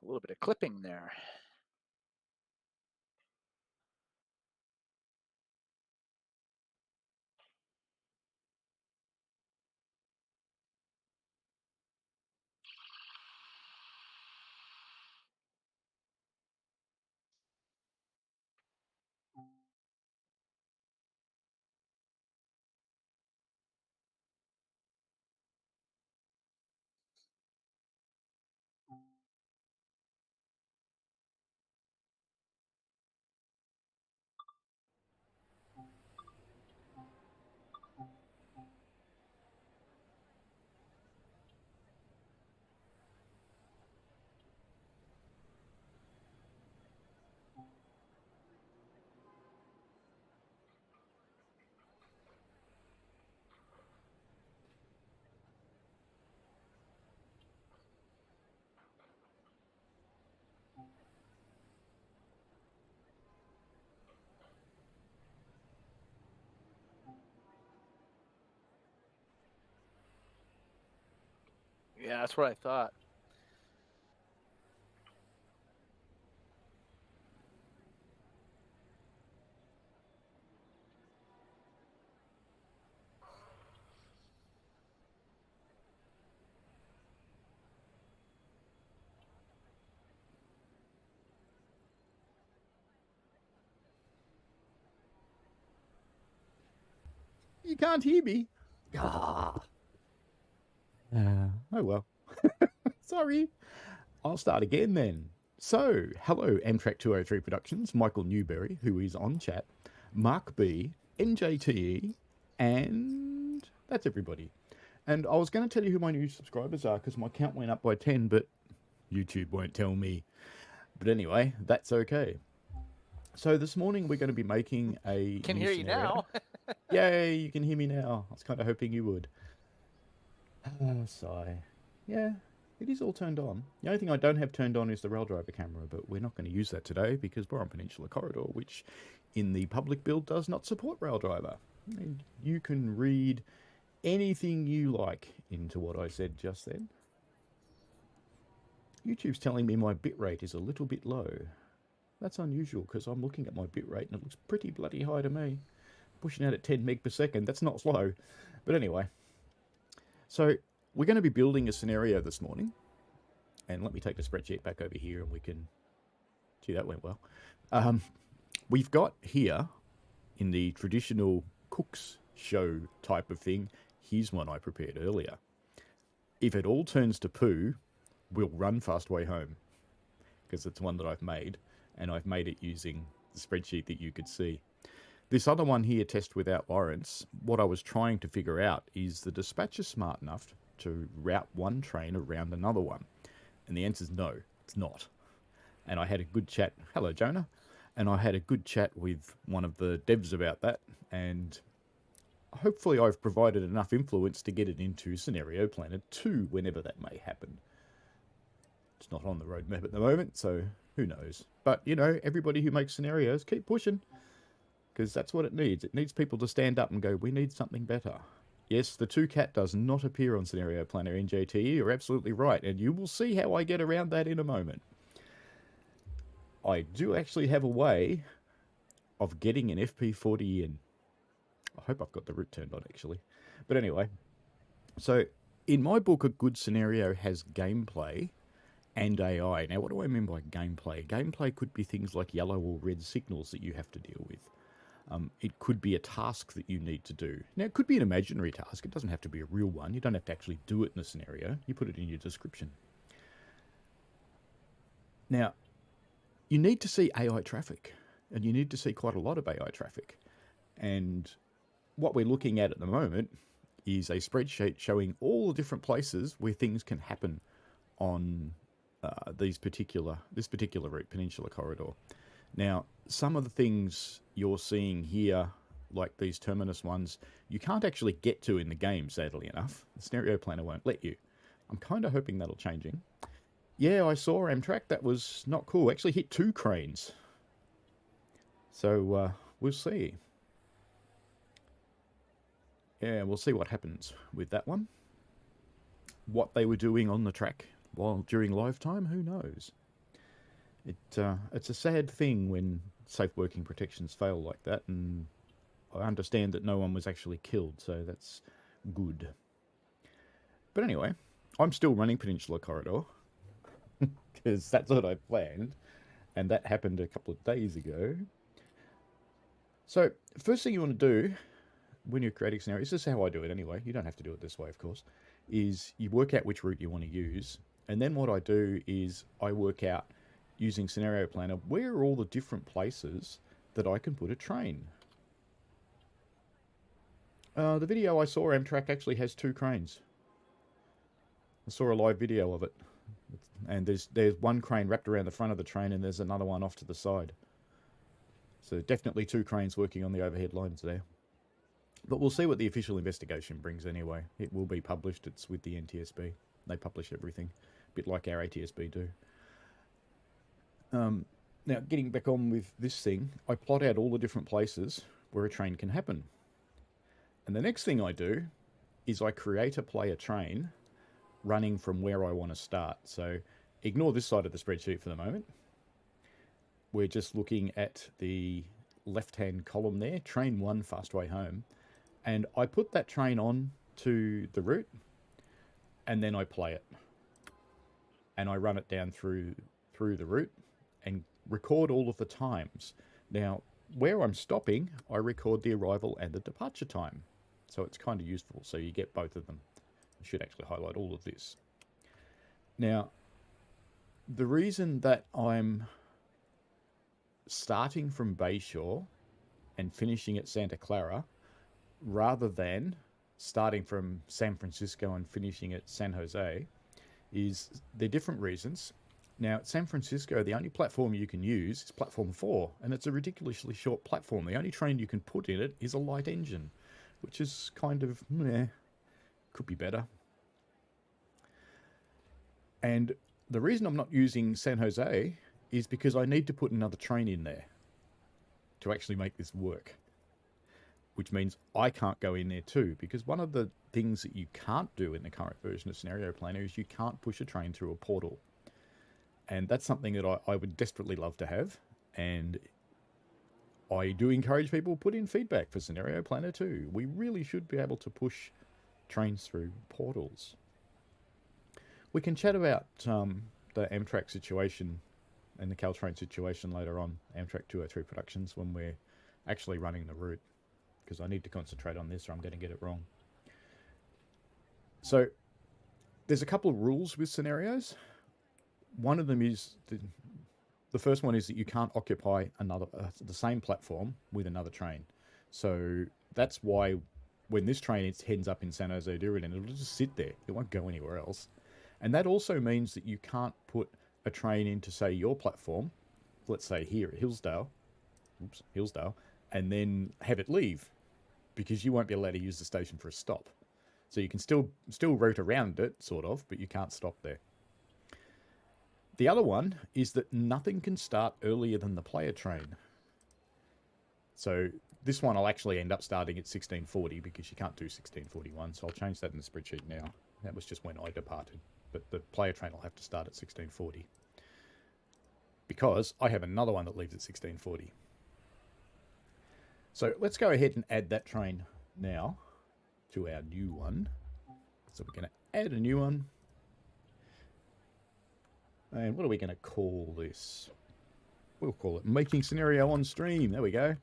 A little bit of clipping there. Yeah, that's what I thought. You can't hear me. Ah. Oh well. Sorry. I'll start again then. So, hello, Amtrak 203 Productions, Michael Newberry, who is on chat, Mark B, NJTE, and that's everybody. And I was going to tell you who my new subscribers are because my count went up by 10, but YouTube won't tell me. But anyway, that's okay. So this morning we're going to be making a Can new hear you scenario. now. Yay, you can hear me now. I was kind of hoping you would. Sigh. Yeah, it is all turned on. The only thing I don't have turned on is the rail driver camera, but we're not going to use that today because we're on Peninsula Corridor, which in the public build does not support rail driver. And you can read anything you like into what I said just then. YouTube's telling me my bitrate is a little bit low. That's unusual because I'm looking at my bitrate and it looks pretty bloody high to me. Pushing out at 10 meg per second, that's not slow. But anyway, so we're going to be building a scenario this morning. And let me take the spreadsheet back over here and we can... Gee, that went well. We've got here, in the traditional Cook's show type of thing, here's one I prepared earlier. If it all turns to poo, we'll run fast way home. Because it's one that I've made, and I've made it using the spreadsheet that you could see. This other one here, Test Without Warrants, what I was trying to figure out is the dispatcher smart enough to route one train around another one? And the answer is no, it's not. And I had a good chat. Hello, Jonah. And I had a good chat with one of the devs about that. And hopefully I've provided enough influence to get it into Scenario Planner 2 whenever that may happen. It's not on the roadmap at the moment, so who knows. But, you know, everybody who makes scenarios, keep pushing. Because that's what it needs. It needs people to stand up and go, we need something better. Yes, the 2cat does not appear on Scenario Planner NJTE. You're absolutely right. And you will see how I get around that in a moment. I do actually have a way of getting an FP40 in. I hope I've got the route turned on, actually. But anyway, so in my book, a good scenario has gameplay and AI. Now, what do I mean by gameplay? Gameplay could be things like yellow or red signals that you have to deal with. It could be a task that you need to do. Now, it could be an imaginary task. It doesn't have to be a real one. You don't have to actually do it in a scenario. You put it in your description. Now, you need to see AI traffic, and you need to see quite a lot of AI traffic. And what we're looking at the moment is a spreadsheet showing all the different places where things can happen on this particular route, Peninsula Corridor. Now, some of the things you're seeing here, like these terminus ones, you can't actually get to in the game, sadly enough. The scenario planner won't let you. I'm kind of hoping that'll changing. Yeah, I saw Amtrak. That was not cool. Actually hit 2 cranes. So we'll see. Yeah, we'll see what happens with that one. What they were doing on the track while during live time, who knows? It's a sad thing when safe working protections fail like that, and I understand that no one was actually killed, so that's good. But anyway, I'm still running Peninsula Corridor because that's what I planned, and that happened a couple of days ago. So, first thing you want to do when you're creating scenarios, this is how I do it anyway. You don't have to do it this way, of course. Is you work out which route you want to use, and then what I do is I work out using Scenario Planner where are all the different places that I can put a train. The video I saw, Amtrak actually has 2 cranes. I saw a live video of it, and there's one crane wrapped around the front of the train, and there's another one off to the side. So definitely 2 cranes working on the overhead lines there. But we'll see what the official investigation brings anyway. It will be published. It's with the NTSB. They publish everything, a bit like our ATSB do. Now, getting back on with this thing, I plot out all the different places where a train can happen. And the next thing I do is I create a player train running from where I want to start. So ignore this side of the spreadsheet for the moment. We're just looking at the left-hand column there, train 1 fast way home. And I put that train on to the route, and then I play it. And I run it down through the route and record all of the times. Now, where I'm stopping, I record the arrival and the departure time. So it's kind of useful, so you get both of them. I should actually highlight all of this. Now, the reason that I'm starting from Bayshore and finishing at Santa Clara, rather than starting from San Francisco and finishing at San Jose, is they're different reasons. Now, at San Francisco, the only platform you can use is platform 4, and it's a ridiculously short platform. The only train you can put in it is a light engine, which is kind of, could be better. And the reason I'm not using San Jose is because I need to put another train in there to actually make this work. Which means I can't go in there too, because one of the things that you can't do in the current version of Scenario Planner is you can't push a train through a portal. And that's something that I would desperately love to have. And I do encourage people to put in feedback for Scenario Planner too. We really should be able to push trains through portals. We can chat about the Amtrak situation and the Caltrain situation later on, Amtrak 203 Productions, when we're actually running the route, because I need to concentrate on this or I'm going to get it wrong. So there's a couple of rules with scenarios. One of them is, the first one is that you can't occupy the same platform with another train. So that's why when this train heads up in San Jose Durian, it'll just sit there. It won't go anywhere else. And that also means that you can't put a train into, say, your platform, let's say here at Hillsdale, and then have it leave, because you won't be allowed to use the station for a stop. So you can still route around it, sort of, but you can't stop there. The other one is that nothing can start earlier than the player train. So this one I'll actually end up starting at 1640 because you can't do 1641, so I'll change that in the spreadsheet now. That was just when I departed, but the player train will have to start at 1640 because I have another one that leaves at 1640. So let's go ahead and add that train now to our new one. So we're going to add a new one. And what are we going to call this? We'll call it Making Scenario on Stream. There we go.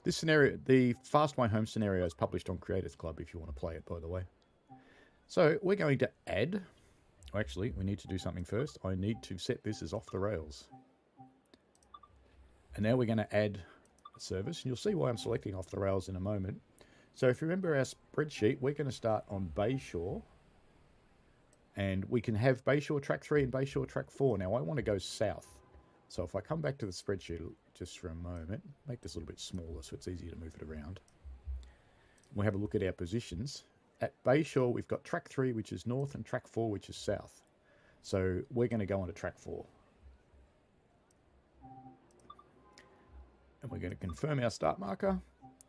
This scenario, the Fast My Home scenario, is published on Creators Club if you want to play it, by the way. So we're going to add... Actually, we need to do something first. I need to set this as off the rails. And now we're going to add a service. And you'll see why I'm selecting off the rails in a moment. So if you remember our spreadsheet, we're going to start on Bayshore. And we can have Bayshore Track 3 and Bayshore Track 4. Now, I want to go south. So if I come back to the spreadsheet just for a moment, make this a little bit smaller so it's easier to move it around. We'll have a look at our positions. At Bayshore, we've got Track 3, which is north, and Track 4, which is south. So we're going to go on to Track 4. And we're going to confirm our start marker.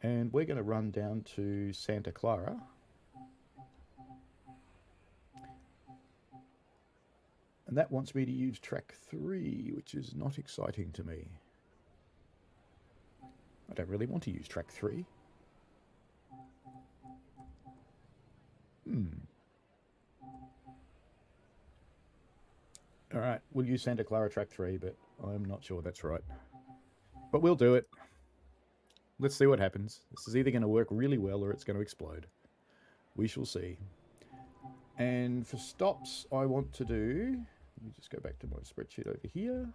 And we're going to run down to Santa Clara. And And that wants me to use track 3, which is not exciting to me. I don't really want to use track 3. Alright, we'll use Santa Clara track 3, but I'm not sure that's right. But we'll do it. Let's see what happens. This is either going to work really well or it's going to explode. We shall see. And for stops, I want to do... Let me just go back to my spreadsheet over here.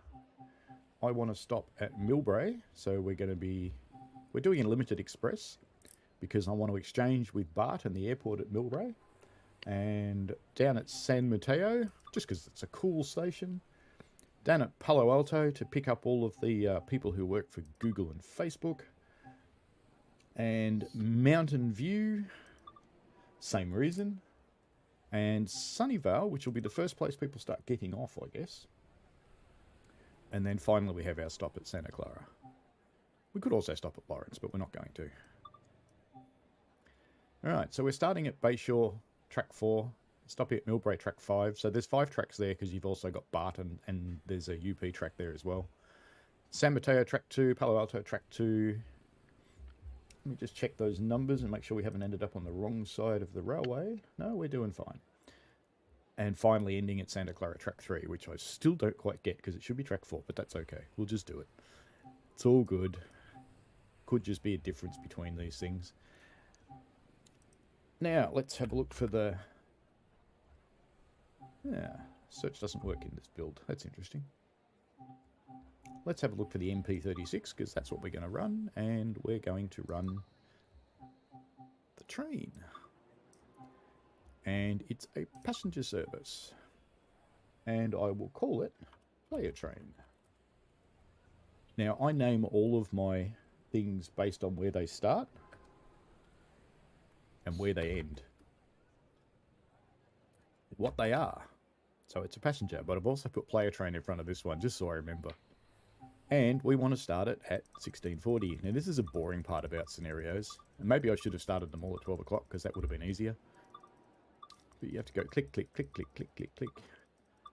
I want to stop at Millbrae. So we're going to be... We're doing a limited express because I want to exchange with Bart and the airport at Millbrae. And down at San Mateo, just because it's a cool station. Down at Palo Alto to pick up all of the people who work for Google and Facebook. And Mountain View, same reason. And Sunnyvale, which will be the first place people start getting off, I guess. And then finally we have our stop at Santa Clara. We could also stop at Lawrence, but we're not going to. Alright, so we're starting at Bayshore, track 4. Stopping at Millbrae, track 5. So there's 5 tracks there because you've also got Barton and there's a UP track there as well. San Mateo, track 2. Palo Alto, track 2. Let me just check those numbers and make sure we haven't ended up on the wrong side of the railway. No, we're doing fine. And finally ending at Santa Clara, track 3, which I still don't quite get because it should be track 4, but that's okay. We'll just do it. It's all good. Could just be a difference between these things. Now, let's have a look for the... Yeah, search doesn't work in this build. That's interesting. Let's have a look for the MP36, because that's what we're going to run. And we're going to run the train. And it's a passenger service. And I will call it Player Train. Now, I name all of my things based on where they start and where they end. What they are. So it's a passenger, but I've also put Player Train in front of this one, just so I remember. And we want to start it at 1640. Now, this is a boring part about scenarios. And maybe I should have started them all at 12 o'clock, because that would have been easier. But you have to go click, click, click, click, click, click, click.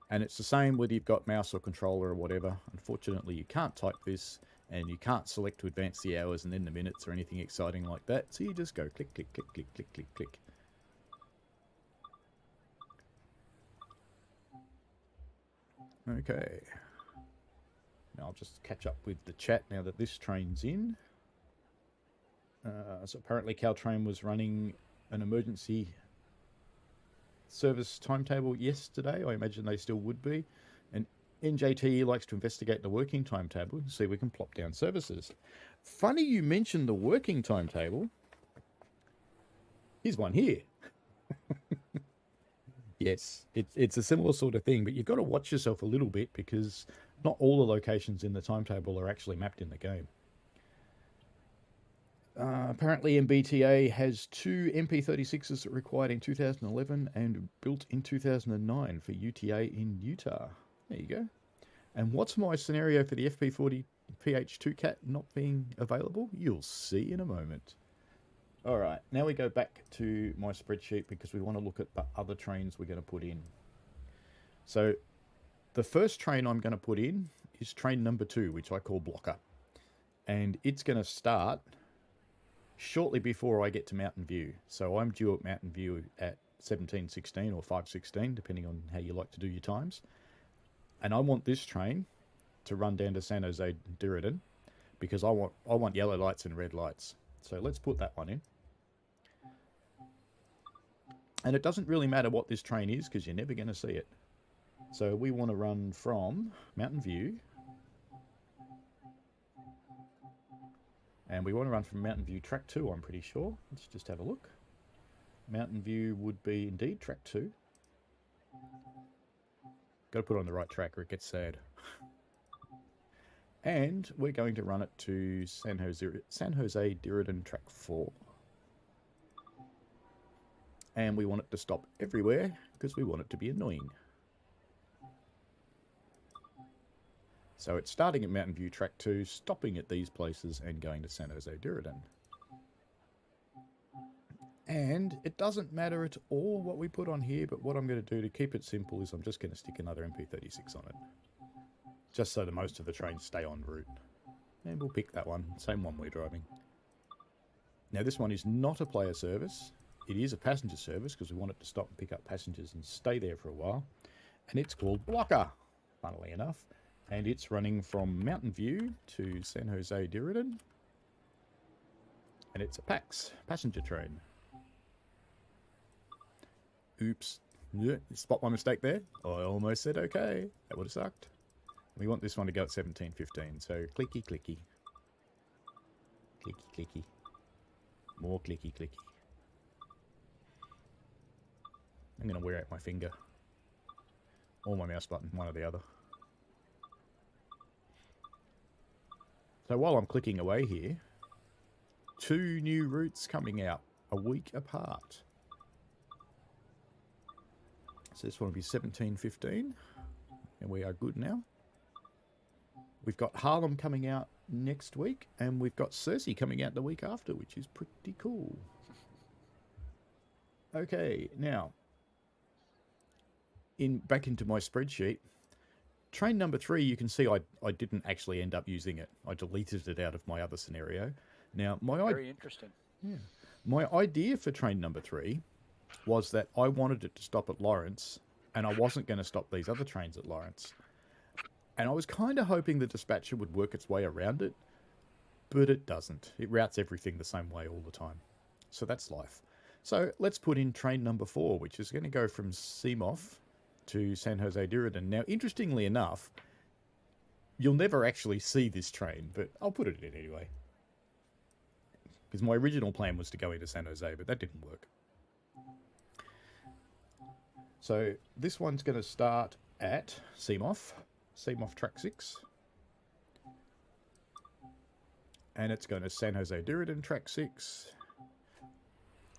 And it's the same whether you've got mouse or controller or whatever. Unfortunately, you can't type this, and you can't select to advance the hours and then the minutes or anything exciting like that. So you just go click, click, click, click, click, click, click. Okay. Now I'll just catch up with the chat now that this train's in. So apparently Caltrain was running an emergency service timetable yesterday. I imagine they still would be. And NJT likes to investigate the working timetable and see if we can plop down services. Funny you mentioned the working timetable. Here's one here. Yes, it's a similar sort of thing, but you've got to watch yourself a little bit because not all the locations in the timetable are actually mapped in the game. Apparently MBTA has 2 MP36s that required in 2011 and built in 2009 for UTA in Utah. There you go. And what's my scenario for the FP40 PH2 cat not being available? You'll see in a moment. All right, now we go back to my spreadsheet because we want to look at the other trains we're going to put in. So the first train I'm going to put in is train number 2, which I call Blocker. And it's going to start shortly before I get to Mountain View. So I'm due at Mountain View at 17:16 or 5:16, depending on how you like to do your times. And I want this train to run down to San Jose Diridan because I want yellow lights and red lights. So let's put that one in. And it doesn't really matter what this train is because you're never going to see it. So we want to run from Mountain View. And we want to run from Mountain View track 2, I'm pretty sure. Let's just have a look. Mountain View would be indeed track 2. Got to put it on the right track or it gets sad. And we're going to run it to San Jose Diridan track 4. And we want it to stop everywhere because we want it to be annoying. So it's starting at Mountain View track 2, stopping at these places and going to San Jose Diridan. And it doesn't matter at all what we put on here, but what I'm going to do to keep it simple is I'm just going to stick another MP36 on it. Just so the most of the trains stay en route. And we'll pick that one, same one we're driving. Now this one is not a player service. It is a passenger service because we want it to stop and pick up passengers and stay there for a while. And it's called Blocker, funnily enough. And it's running from Mountain View to San Jose Diridan. And it's a PAX, passenger train. Oops. Yeah, spot my mistake there. I almost said okay. That would have sucked. We want this one to go at 17:15. So clicky, clicky. Clicky, clicky. More clicky, clicky. I'm going to wear out my finger. Or my mouse button, one or the other. So while I'm clicking away here, 2 new routes coming out a week apart. So this one will be 17:15, and we are good now. We've got Harlem coming out next week, and we've got Cersei coming out the week after, which is pretty cool. Okay, now, back into my spreadsheet, train number 3, you can see I didn't actually end up using it. I deleted it out of my other scenario. Now, Very interesting. Yeah, my idea for train number 3 was that I wanted it to stop at Lawrence, and I wasn't going to stop these other trains at Lawrence. And I was kind of hoping the dispatcher would work its way around it, but it doesn't. It routes everything the same way all the time. So that's life. So let's put in train number 4, which is going to go from Seamoff to San Jose Diridan. Now, interestingly enough, you'll never actually see this train, but I'll put it in anyway. Because my original plan was to go into San Jose, but that didn't work. So this one's going to start at Seamoff track 6. And it's going to San Jose Diridan track 6.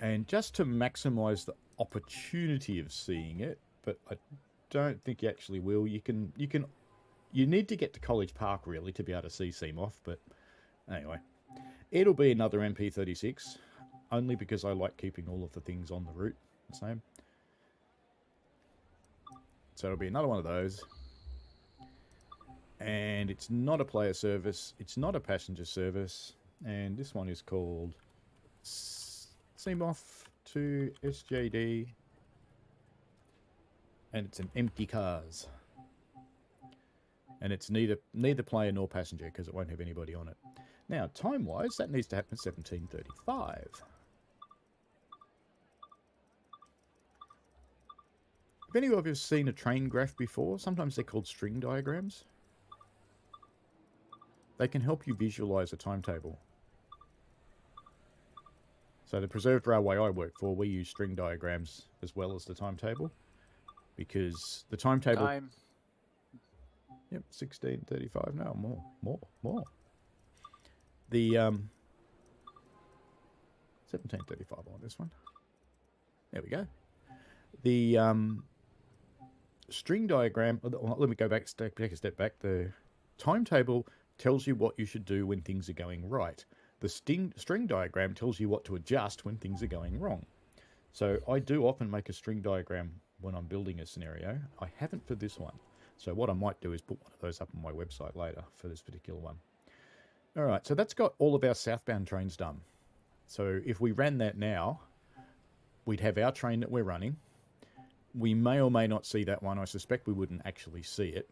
And just to maximise the opportunity of seeing it, but I don't think you actually will. You need to get to College Park really to be able to see Seamoff, but anyway. It'll be another MP36, only because I like keeping all of the things on the route the same. So it'll be another one of those. And it's not a player service. It's not a passenger service. And this one is called Seamoff to SJD. And it's an empty cars. And it's neither player nor passenger because it won't have anybody on it. Now, time-wise, that needs to happen at 17:35. Have any of you seen a train graph before? Sometimes they're called string diagrams. They can help you visualize a timetable. So the preserved railway I work for, we use string diagrams as well as the timetable. Because the timetable... Time. Yep, 16:35. No, more. The 17:35 on this one. There we go. The string diagram... Let me go back, take a step back. The timetable tells you what you should do when things are going right. The string diagram tells you what to adjust when things are going wrong. So I do often make a string diagram when I'm building a scenario. I haven't for this one. So what I might do is put one of those up on my website later for this particular one. All right, so that's got all of our southbound trains done. So if we ran that now, we'd have our train that we're running. We may or may not see that one. I suspect we wouldn't actually see it,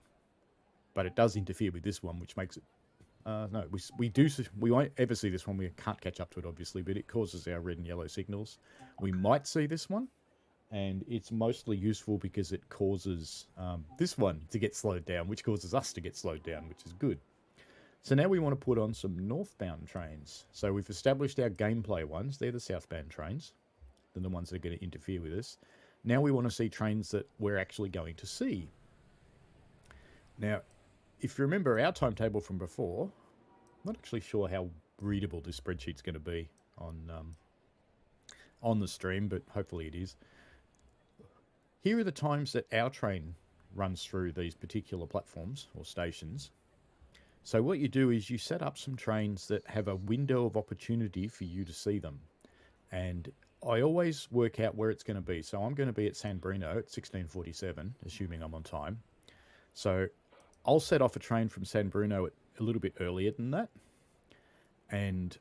but it does interfere with this one, which makes it... no, we won't ever see this one. We can't catch up to it, obviously, but it causes our red and yellow signals. We might see this one, and it's mostly useful because it causes this one to get slowed down, which causes us to get slowed down, which is good. So now we want to put on some northbound trains. So we've established our gameplay ones. They're the southbound trains. They're the ones that are going to interfere with us. Now we want to see trains that we're actually going to see. Now, if you remember our timetable from before, I'm not actually sure how readable this spreadsheet's going to be on the stream, but hopefully it is. Here are the times that our train runs through these particular platforms or stations. So what you do is you set up some trains that have a window of opportunity for you to see them. And I always work out where it's going to be. So I'm going to be at San Bruno at 16:47, assuming I'm on time. So I'll set off a train from San Bruno a little bit earlier than that and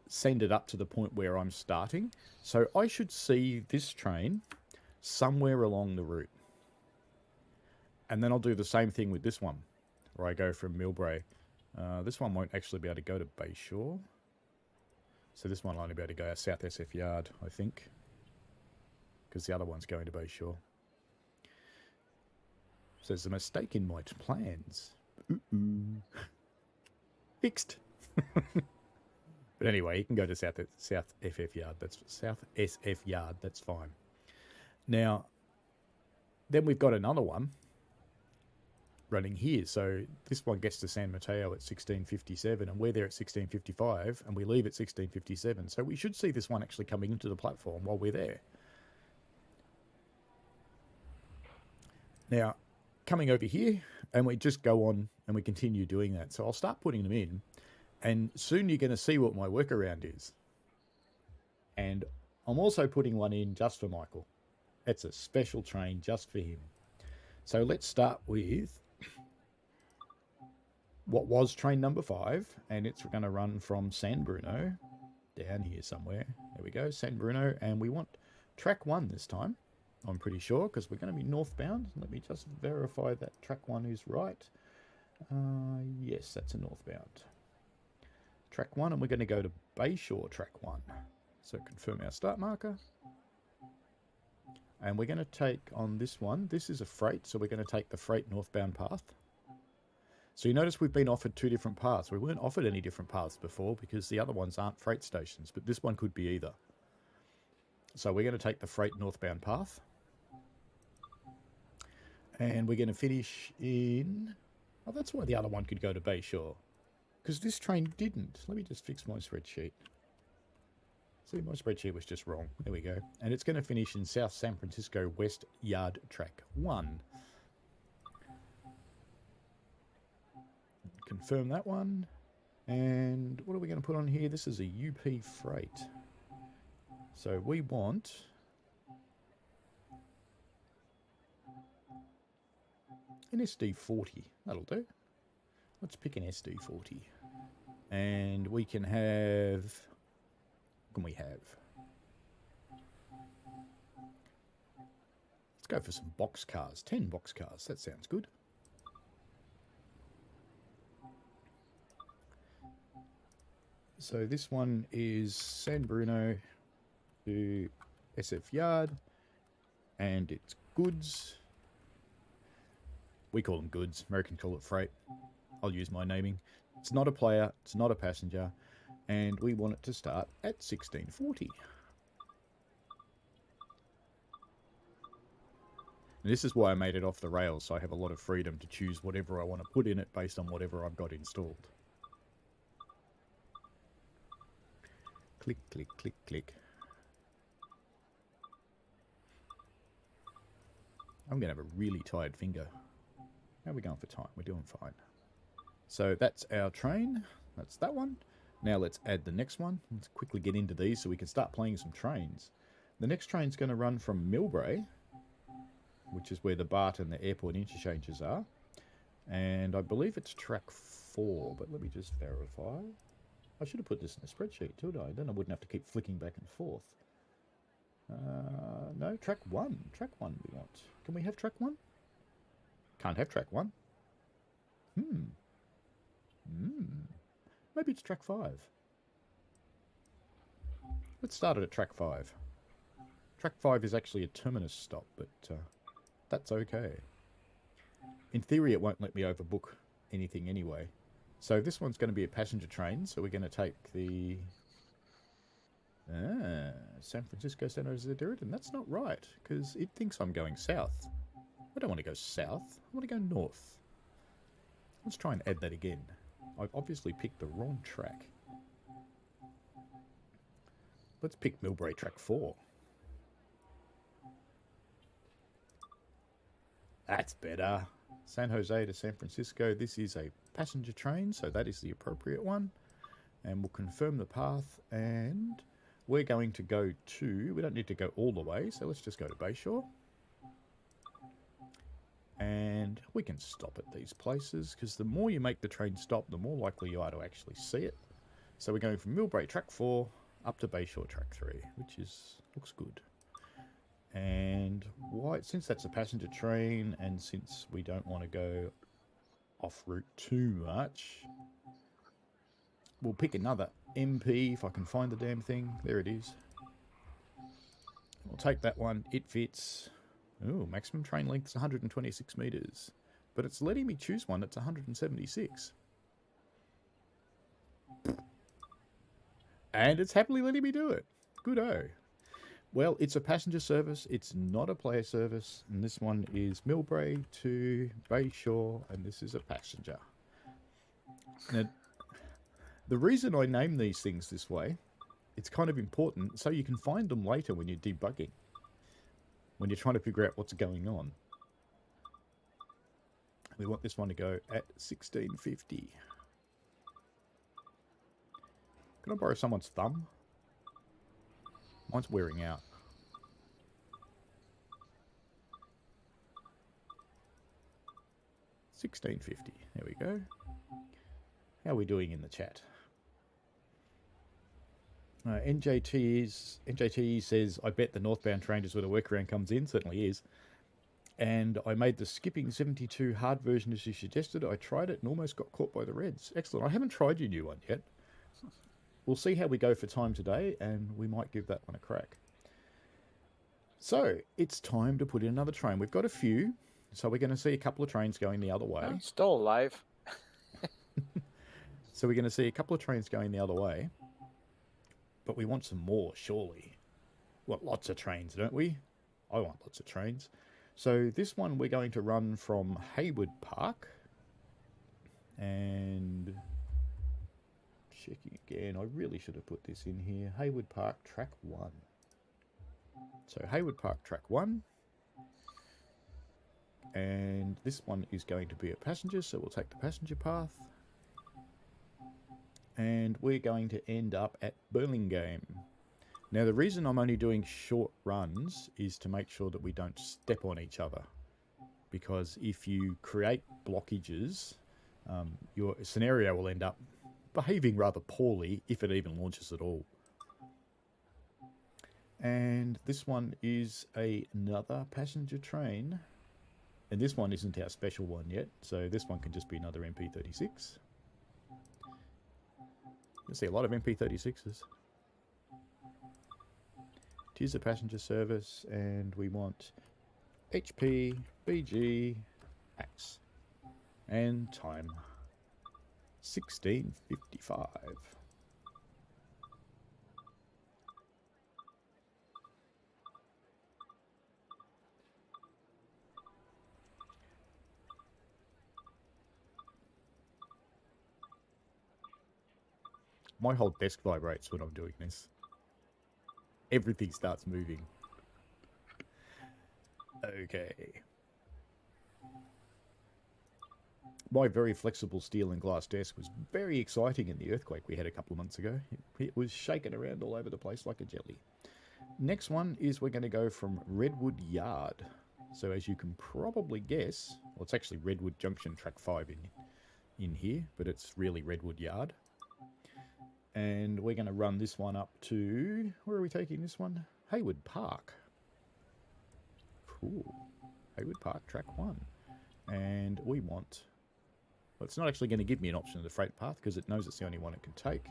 send it up to the point where I'm starting. So I should see this train somewhere along the route. And then I'll do the same thing with this one, where I go from Millbrae. This one won't actually be able to go to Bayshore. So this one will only be able to go South SF Yard, I think. Because the other one's going to Bayshore. So there's a mistake in my plans. Ooh. Fixed. But anyway, you can go to South FF Yard. That's South SF Yard. That's fine. Now, then we've got another one running here. So this one gets to San Mateo at 16:57, and we're there at 16:55, and we leave at 16:57. So we should see this one actually coming into the platform while we're there. Now, coming over here, and we just go on and we continue doing that. So I'll start putting them in, and soon you're going to see what my workaround is. And I'm also putting one in just for Michael. It's a special train just for him. So let's start with what was train number 5, and it's going to run from San Bruno down here somewhere. There we go, San Bruno, and we want track 1 this time. I'm pretty sure, because we're going to be northbound. Let me just verify that track 1 is right. Yes, that's a northbound. Track 1, and we're going to go to Bayshore track 1. So confirm our start marker. And we're going to take on this one. This is a freight, so we're going to take the freight northbound path. So you notice we've been offered 2 different paths. We weren't offered any different paths before because the other ones aren't freight stations, but this one could be either. So we're going to take the freight northbound path. And we're going to finish in... Oh, that's why the other one could go to Bayshore. Because this train didn't. Let me just fix my spreadsheet. See, my spreadsheet was just wrong. There we go. And it's going to finish in South San Francisco West Yard Track 1. Confirm that one. And what are we going to put on here? This is a UP freight. So we want... an SD40. That'll do. Let's pick an SD40. And we can have... What can we have? Let's go for some box cars. 10 box cars. That sounds good. So this one is San Bruno to SF Yard. And it's goods. We call them goods. Americans call it freight. I'll use my naming. It's not a player. It's not a passenger. And we want it to start at 16:40. And this is why I made it off the rails, so I have a lot of freedom to choose whatever I want to put in it based on whatever I've got installed. Click, click, click, click. I'm going to have a really tired finger. How are we going for time? We're doing fine. So that's our train. That's that one. Now let's add the next one. Let's quickly get into these so we can start playing some trains. The next train's going to run from Millbrae, which is where the BART and the airport interchanges are. And I believe it's track 4, but let me just verify. I should have put this in a spreadsheet, too, then I wouldn't have to keep flicking back and forth. No, track 1. Track 1 we want. Can we have track 1? Can't have track 1. Maybe it's track 5. Let's start it at track 5. Track 5 is actually a terminus stop, but that's okay. In theory, it won't let me overbook anything anyway. So this one's going to be a passenger train, so we're going to take the... San Francisco San Jose Deriton. That's not right, because it thinks I'm going south. I don't want to go south. I want to go north. Let's try and add that again. I've obviously picked the wrong track. Let's pick Millbrae track 4. That's better. San Jose to San Francisco. This is a passenger train, so that is the appropriate one. And we'll confirm the path, and we're going to go to... We don't need to go all the way, so let's just go to Bayshore. And we can stop at these places, because the more you make the train stop, the more likely you are to actually see it. So we're going from Millbrae Track 4 up to Bayshore Track 3, which looks good. And since that's a passenger train, and since we don't want to go off route too much, we'll pick another MP if I can find the damn thing. There it is. We'll take that one. It fits. Oh, maximum train length is 126 metres. But it's letting me choose one that's 176. And it's happily letting me do it. Good-o. Well, it's a passenger service. It's not a player service. And this one is Millbrae to Bayshore. And this is a passenger. Now, the reason I name these things this way, it's kind of important so you can find them later when you're debugging. When you're trying to figure out what's going on. We want this one to go at 1650. Can I borrow someone's thumb? Mine's wearing out. 1650. There we go. How are we doing in the chat? NJT says, I bet the northbound train is where the workaround comes in. Certainly is. And I made the skipping 72 hard version as you suggested. I tried it and almost got caught by the Reds. Excellent. I haven't tried your new one yet. We'll see how we go for time today, and we might give that one a crack. So, it's time to put in another train. We've got a few, so we're going to see a couple of trains going the other way. Oh, still alive. So we're going to see a couple of trains going the other way. But we want some more, surely. We want lots of trains, don't we? I want lots of trains. So this one we're going to run from Hayward Park. And checking again, I really should have put this in here. Hayward Park, track 1. So Hayward Park, track 1. And this one is going to be a passenger, so we'll take the passenger path. And we're going to end up at Burlingame. Now, the reason I'm only doing short runs is to make sure that we don't step on each other. Because if you create blockages, your scenario will end up behaving rather poorly if it even launches at all. And this one is another passenger train. And this one isn't our special one yet, so this one can just be another MP36. You'll see a lot of MP36s. It is a passenger service, and we want HP, BG, Axe, and time 1655. My whole desk vibrates when I'm doing this. Everything starts moving. Okay. My very flexible steel and glass desk was very exciting in the earthquake we had a couple of months ago. It was shaking around all over the place like a jelly. Next one is we're going to go from Redwood Yard. So as you can probably guess, well, it's actually Redwood Junction track 5 in here, but it's really Redwood Yard. And we're going to run this one up to... Where are we taking this one? Hayward Park. Cool. Hayward Park, track 1. And we want... Well, it's not actually going to give me an option of the freight path because it knows it's the only one it can take.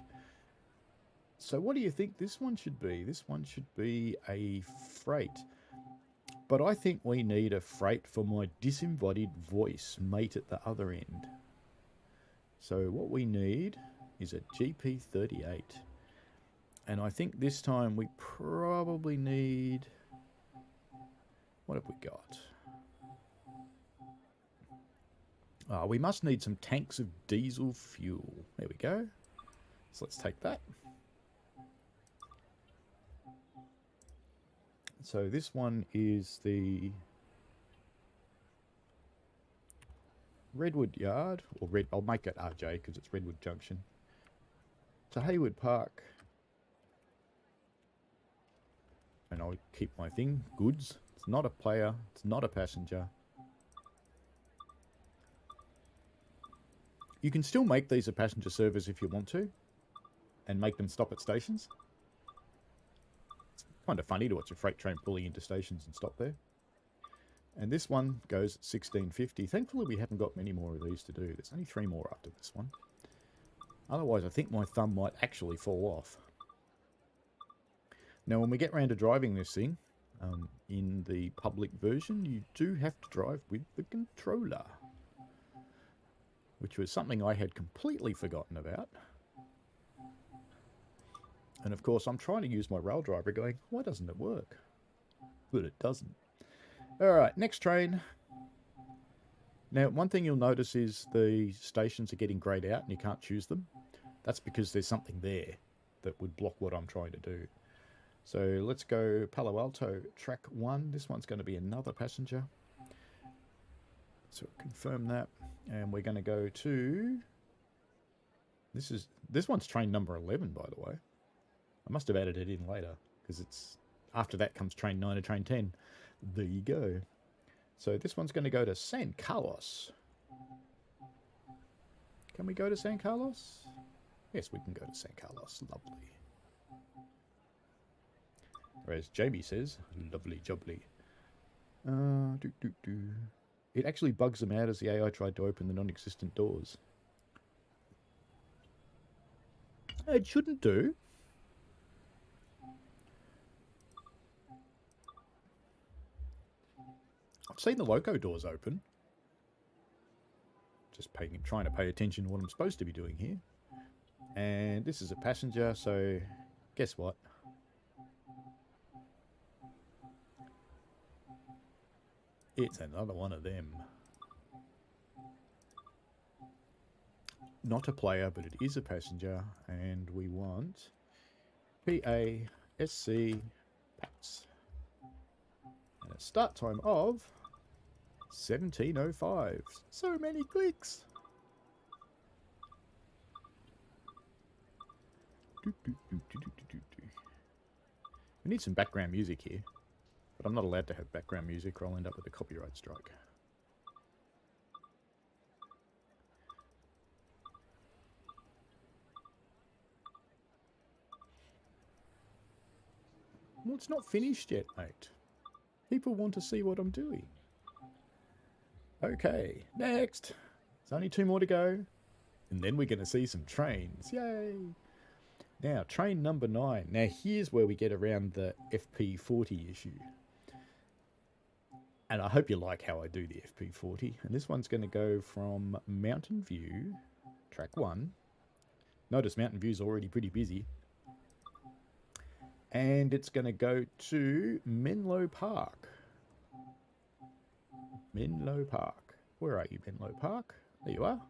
So what do you think this one should be? This one should be a freight. But I think we need a freight for my disembodied voice mate at the other end. So what we need... is a GP38. And I think this time we probably need... What have we got? We must need some tanks of diesel fuel. There we go. So let's take that. So this one is the Redwood Yard, or I'll make it RJ because it's Redwood Junction. To Hayward Park. And I'll keep my thing. Goods. It's not a player. It's not a passenger. You can still make these a passenger service if you want to, and make them stop at stations. It's kind of funny to watch a freight train pulling into stations and stop there. And this one goes 1650. Thankfully, we haven't got many more of these to do. There's only 3 more after this one. Otherwise, I think my thumb might actually fall off. Now, when we get round to driving this thing, in the public version, you do have to drive with the controller, which was something I had completely forgotten about. And of course, I'm trying to use my rail driver going, why doesn't it work? But it doesn't. Alright, next train. Now, one thing you'll notice is the stations are getting greyed out and you can't choose them. That's because there's something there that would block what I'm trying to do. So let's go Palo Alto, track 1. This one's going to be another passenger. So confirm that. And we're going to go to... This one's train number 11, by the way. I must have added it in later, because it's... After that comes train 9 and train 10. There you go. So this one's going to go to San Carlos. Can we go to San Carlos? Yes, we can go to San Carlos. Lovely. Or as Jamie says, lovely jubbly. It actually bugs them out as the AI tried to open the non-existent doors. It shouldn't do. I've seen the loco doors open. Just trying to pay attention to what I'm supposed to be doing here. And this is a passenger, so guess what? It's another one of them. Not a player, but it is a passenger, and we want PASC PATS. And a start time of 17:05. So many clicks. We need some background music here, but I'm not allowed to have background music or I'll end up with a copyright strike. Well, it's not finished yet, mate. People want to see what I'm doing. Okay, next. There's only 2 more to go. And then we're going to see some trains. Yay! Now, train number 9. Now, here's where we get around the FP40 issue. And I hope you like how I do the FP40. And this one's going to go from Mountain View, track 1. Notice Mountain View's already pretty busy. And it's going to go to Menlo Park. Menlo Park. Where are you, Menlo Park? There you are.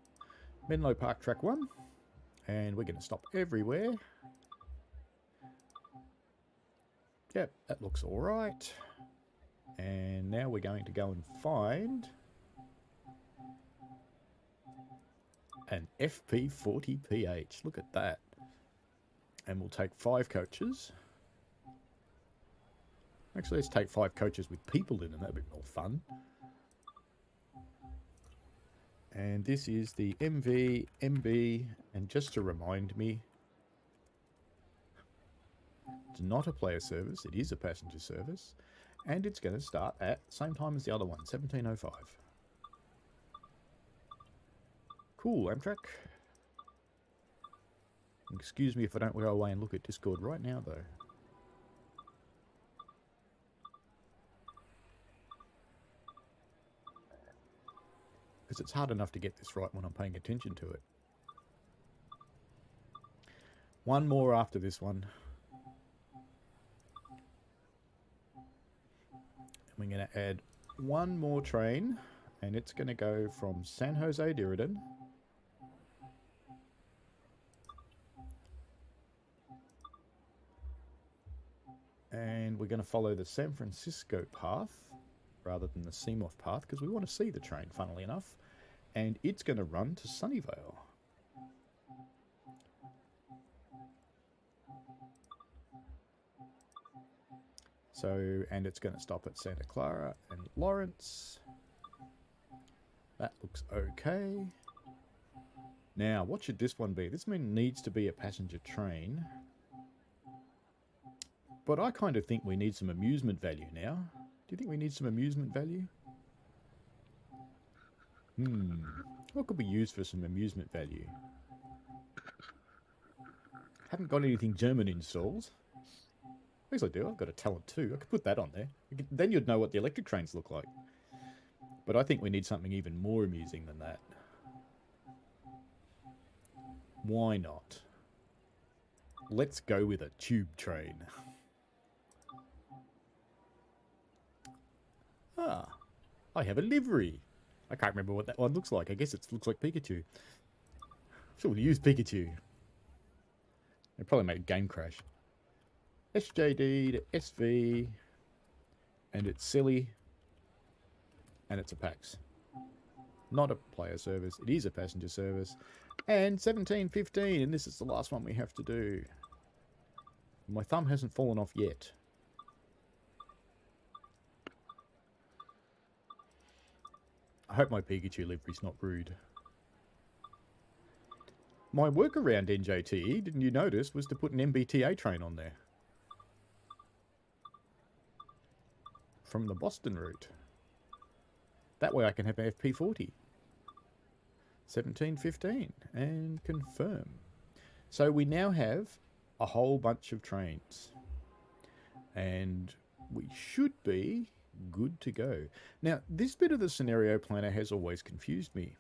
Menlo Park, track 1. And we're going to stop everywhere. Yep, that looks all right. And now we're going to go and find an FP40PH. Look at that. And we'll take 5 coaches. Actually, let's take 5 coaches with people in them. That'd be more fun. And this is the MV, MB, and just to remind me, it's not a player service, it is a passenger service, and it's going to start at the same time as the other one, 17:05. Cool, Amtrak. Excuse me if I don't go away and look at Discord right now, though. Because it's hard enough to get this right when I'm paying attention to it. One more after this one. And we're going to add one more train. And it's going to go from San Jose Diridan. And we're going to follow the San Francisco path rather than the Seamoth path because we want to see the train, funnily enough. And it's going to run to Sunnyvale. So, and it's going to stop at Santa Clara and Lawrence. That looks okay. Now, what should this one be? This one needs to be a passenger train. But I kind of think we need some amusement value now. Do you think we need some amusement value? What could we use for some amusement value? Haven't got anything German in stalls. Yes, I do. I've got a Talent 2. I could put that on there. Then you'd know what the electric trains look like. But I think we need something even more amusing than that. Why not? Let's go with a tube train. Ah, I have a livery. I can't remember what that one looks like. I guess it looks like Pikachu. So we'll use Pikachu. It probably made a game crash. SJD to SV. And it's silly. And it's a PAX. Not a player service. It is a passenger service. And 17:15. And this is the last one we have to do. My thumb hasn't fallen off yet. I hope my Pikachu livery's not rude. My workaround NJTE, didn't you notice, was to put an MBTA train on there. From the Boston route. That way I can have an FP40. 17:15. And confirm. So we now have a whole bunch of trains. And we should be good to go. Now, this bit of the scenario planner has always confused me.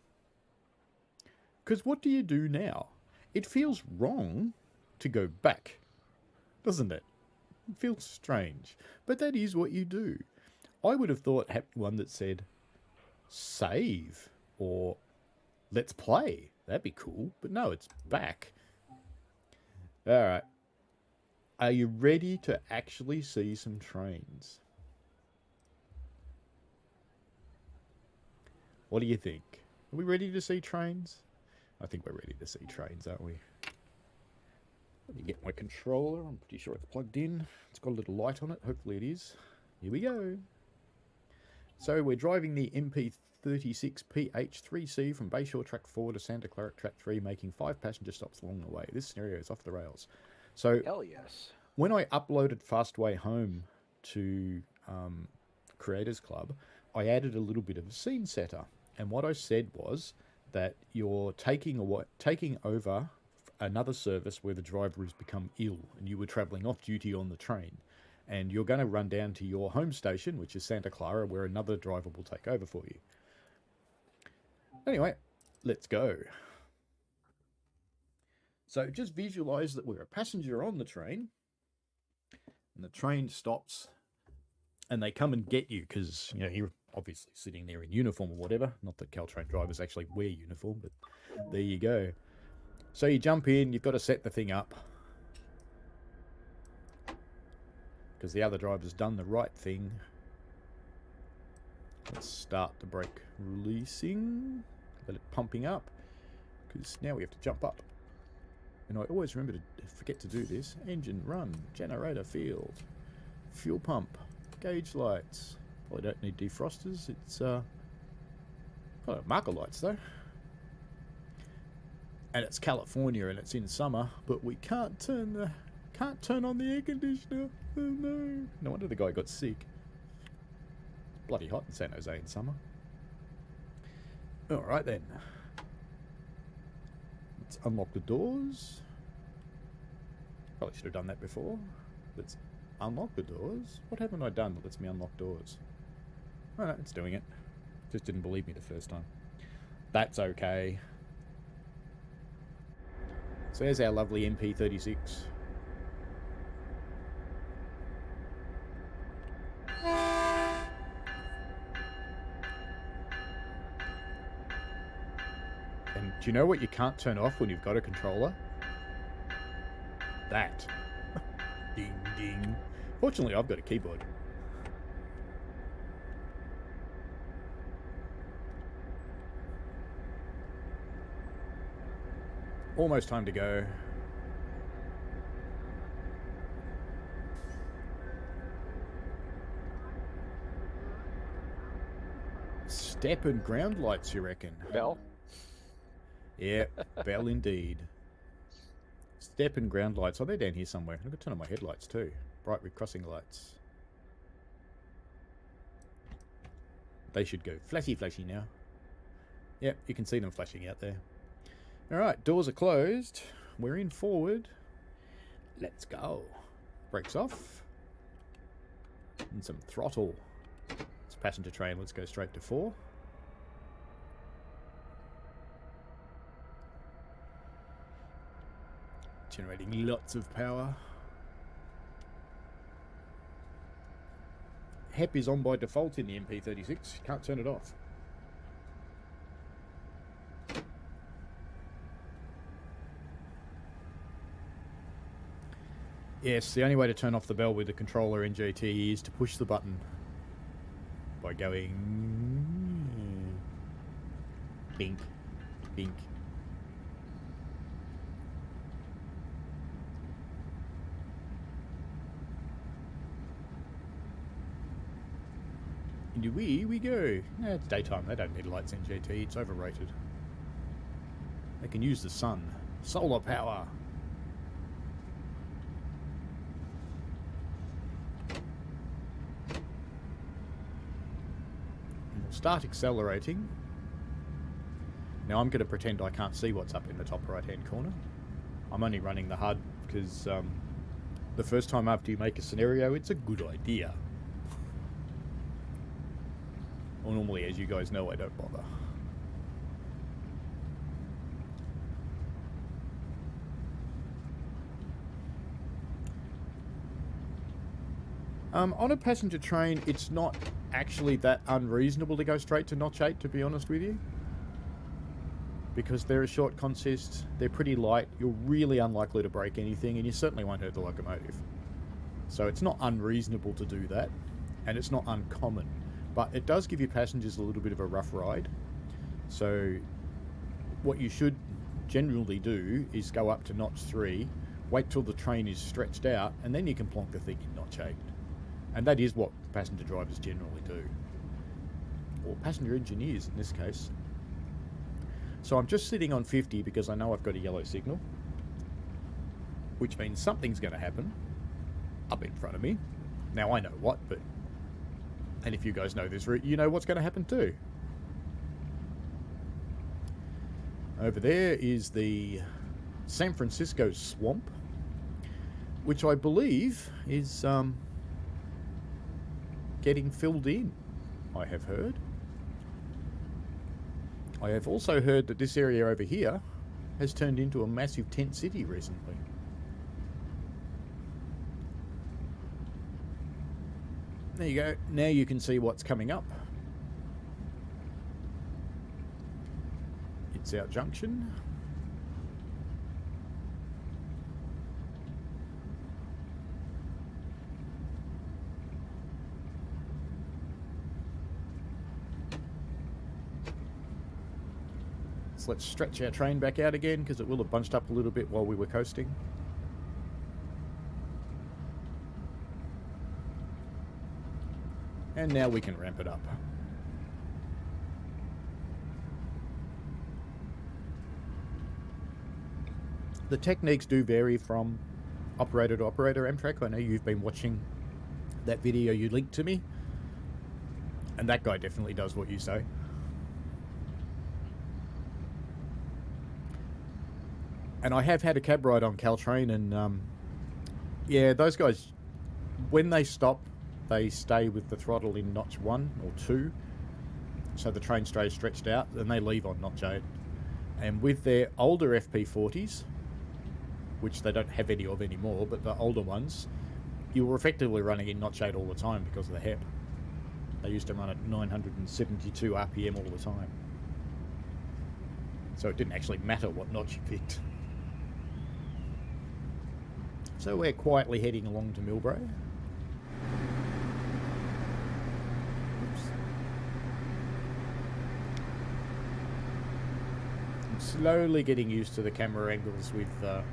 Because what do you do now? It feels wrong to go back, doesn't it? It feels strange. But that is what you do. I would have thought having one that said save or let's play. That'd be cool. But no, it's back. Alright. Are you ready to actually see some trains? What do you think? Are we ready to see trains? I think we're ready to see trains, aren't we? Let me get my controller. I'm pretty sure it's plugged in. It's got a little light on it. Hopefully it is. Here we go. So we're driving the MP36PH3C from Bayshore Track 4 to Santa Clara Track 3, making 5 passenger stops along the way. This scenario is off the rails. So Hell yes. when I uploaded Fastway Home to Creators Club, I added a little bit of a scene setter. And what I said was that you're taking over another service where the driver has become ill and you were travelling off duty on the train. And you're going to run down to your home station, which is Santa Clara, where another driver will take over for you. Anyway, let's go. So just visualise that we're a passenger on the train. And the train stops. And they come and get you because, you know, you're obviously sitting there in uniform or whatever. Not that Caltrain drivers actually wear uniform, but there you go. So you jump in, you've got to set the thing up. Because the other driver's done the right thing. Let's start the brake releasing. Let it pumping up. Because now we have to jump up. And I always remember to forget to do this. Engine run, generator field, fuel pump. Gauge lights. Probably don't need defrosters. It's got marker lights though. And it's California and it's in summer, but we can't turn on the air conditioner. Oh no. No wonder the guy got sick. It's bloody hot in San Jose in summer. Alright then. Let's unlock the doors. Probably should have done that before. Let's unlock the doors? What haven't I done that lets me unlock doors? Alright, it's doing it. Just didn't believe me the first time. That's okay. So there's our lovely MP36. And do you know what you can't turn off when you've got a controller? That. Ding ding. Fortunately, I've got a keyboard. Almost time to go. Step and ground lights, you reckon? Bell. Yeah, bell indeed. Step and ground lights. Oh, they're down here somewhere. I've got to turn on my headlights too. Bright with crossing lights. They should go flashy flashy now. Yep, you can see them flashing out there. Alright, doors are closed. We're in forward. Let's go. Brakes off. And some throttle. It's passenger train. Let's go straight to 4. Generating lots of power. HEP is on by default in the MP36. Can't turn it off. Yes, the only way to turn off the bell with the controller in GT is to push the button by going bink, bink. And away we go. It's daytime. They don't need lights in GT. It's overrated. They can use the sun. Solar power. And we'll start accelerating. Now I'm going to pretend I can't see what's up in the top right hand corner. I'm only running the HUD because the first time after you make a scenario, it's a good idea. Well, normally, as you guys know, I don't bother. On a passenger train, it's not actually that unreasonable to go straight to notch 8, to be honest with you. Because they're a short consist, they're pretty light, you're really unlikely to break anything, and you certainly won't hurt the locomotive. So it's not unreasonable to do that, and it's not uncommon. But it does give your passengers a little bit of a rough ride. So what you should generally do is go up to notch 3, wait till the train is stretched out, and then you can plonk the thing in notch 8. And that is what passenger drivers generally do. Or passenger engineers in this case. So I'm just sitting on 50 because I know I've got a yellow signal. Which means something's going to happen up in front of me. Now I know what, but... And if you guys know this route, you know what's going to happen too. Over there is the San Francisco swamp, which I believe is getting filled in, I have heard. I have also heard that this area over here has turned into a massive tent city recently. There you go. Now you can see what's coming up. It's our junction. So let's stretch our train back out again because it will have bunched up a little bit while we were coasting. And now we can ramp it up. The techniques do vary from operator to operator, Amtrak. I know you've been watching that video you linked to me. And that guy definitely does what you say. And I have had a cab ride on Caltrain, and yeah, those guys, when they stop, they stay with the throttle in notch 1 or 2, so the train stays stretched out, and they leave on notch 8. And with their older FP40s, which they don't have any of anymore, but the older ones, you were effectively running in notch 8 all the time because of the HEP. They used to run at 972 RPM all the time. So it didn't actually matter what notch you picked. So we're quietly heading along to Millbrae. Oops. I'm slowly getting used to the camera angles with the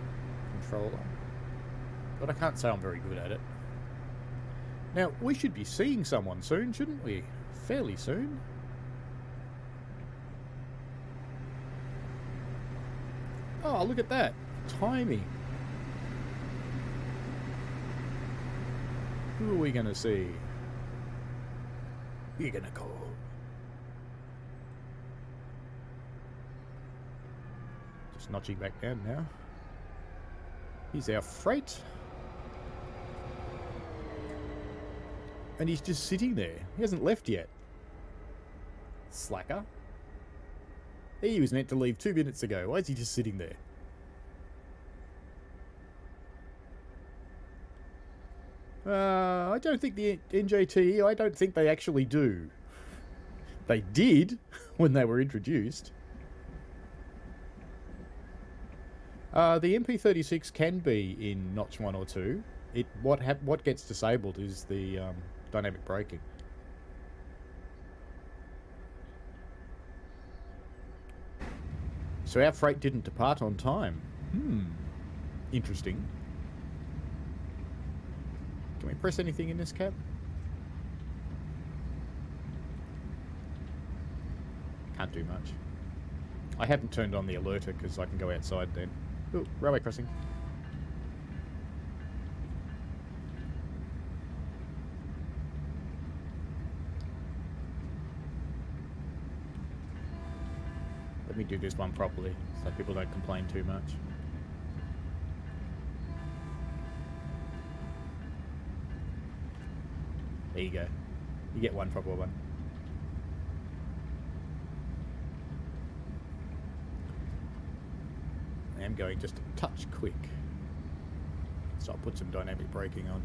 controller, but I can't say I'm very good at it. Now, we should be seeing someone soon, shouldn't we? Fairly soon. Oh, look at that. Timing. Who are we going to see? You're going to call. Just notching back down now. Here's our freight. And he's just sitting there. He hasn't left yet. Slacker. He was meant to leave 2 minutes ago. Why is he just sitting there? I don't think the NJT, I don't think they actually do. They did when they were introduced. The MP36 can be in notch 1 or 2. What gets disabled is the dynamic braking. So our freight didn't depart on time. Interesting. Can we press anything in this cab? Can't do much. I haven't turned on the alerter because I can go outside then. Ooh, railway crossing. Let me do this one properly so people don't complain too much. There you go. You get one proper one. I am going just a touch quick. So I'll put some dynamic braking on.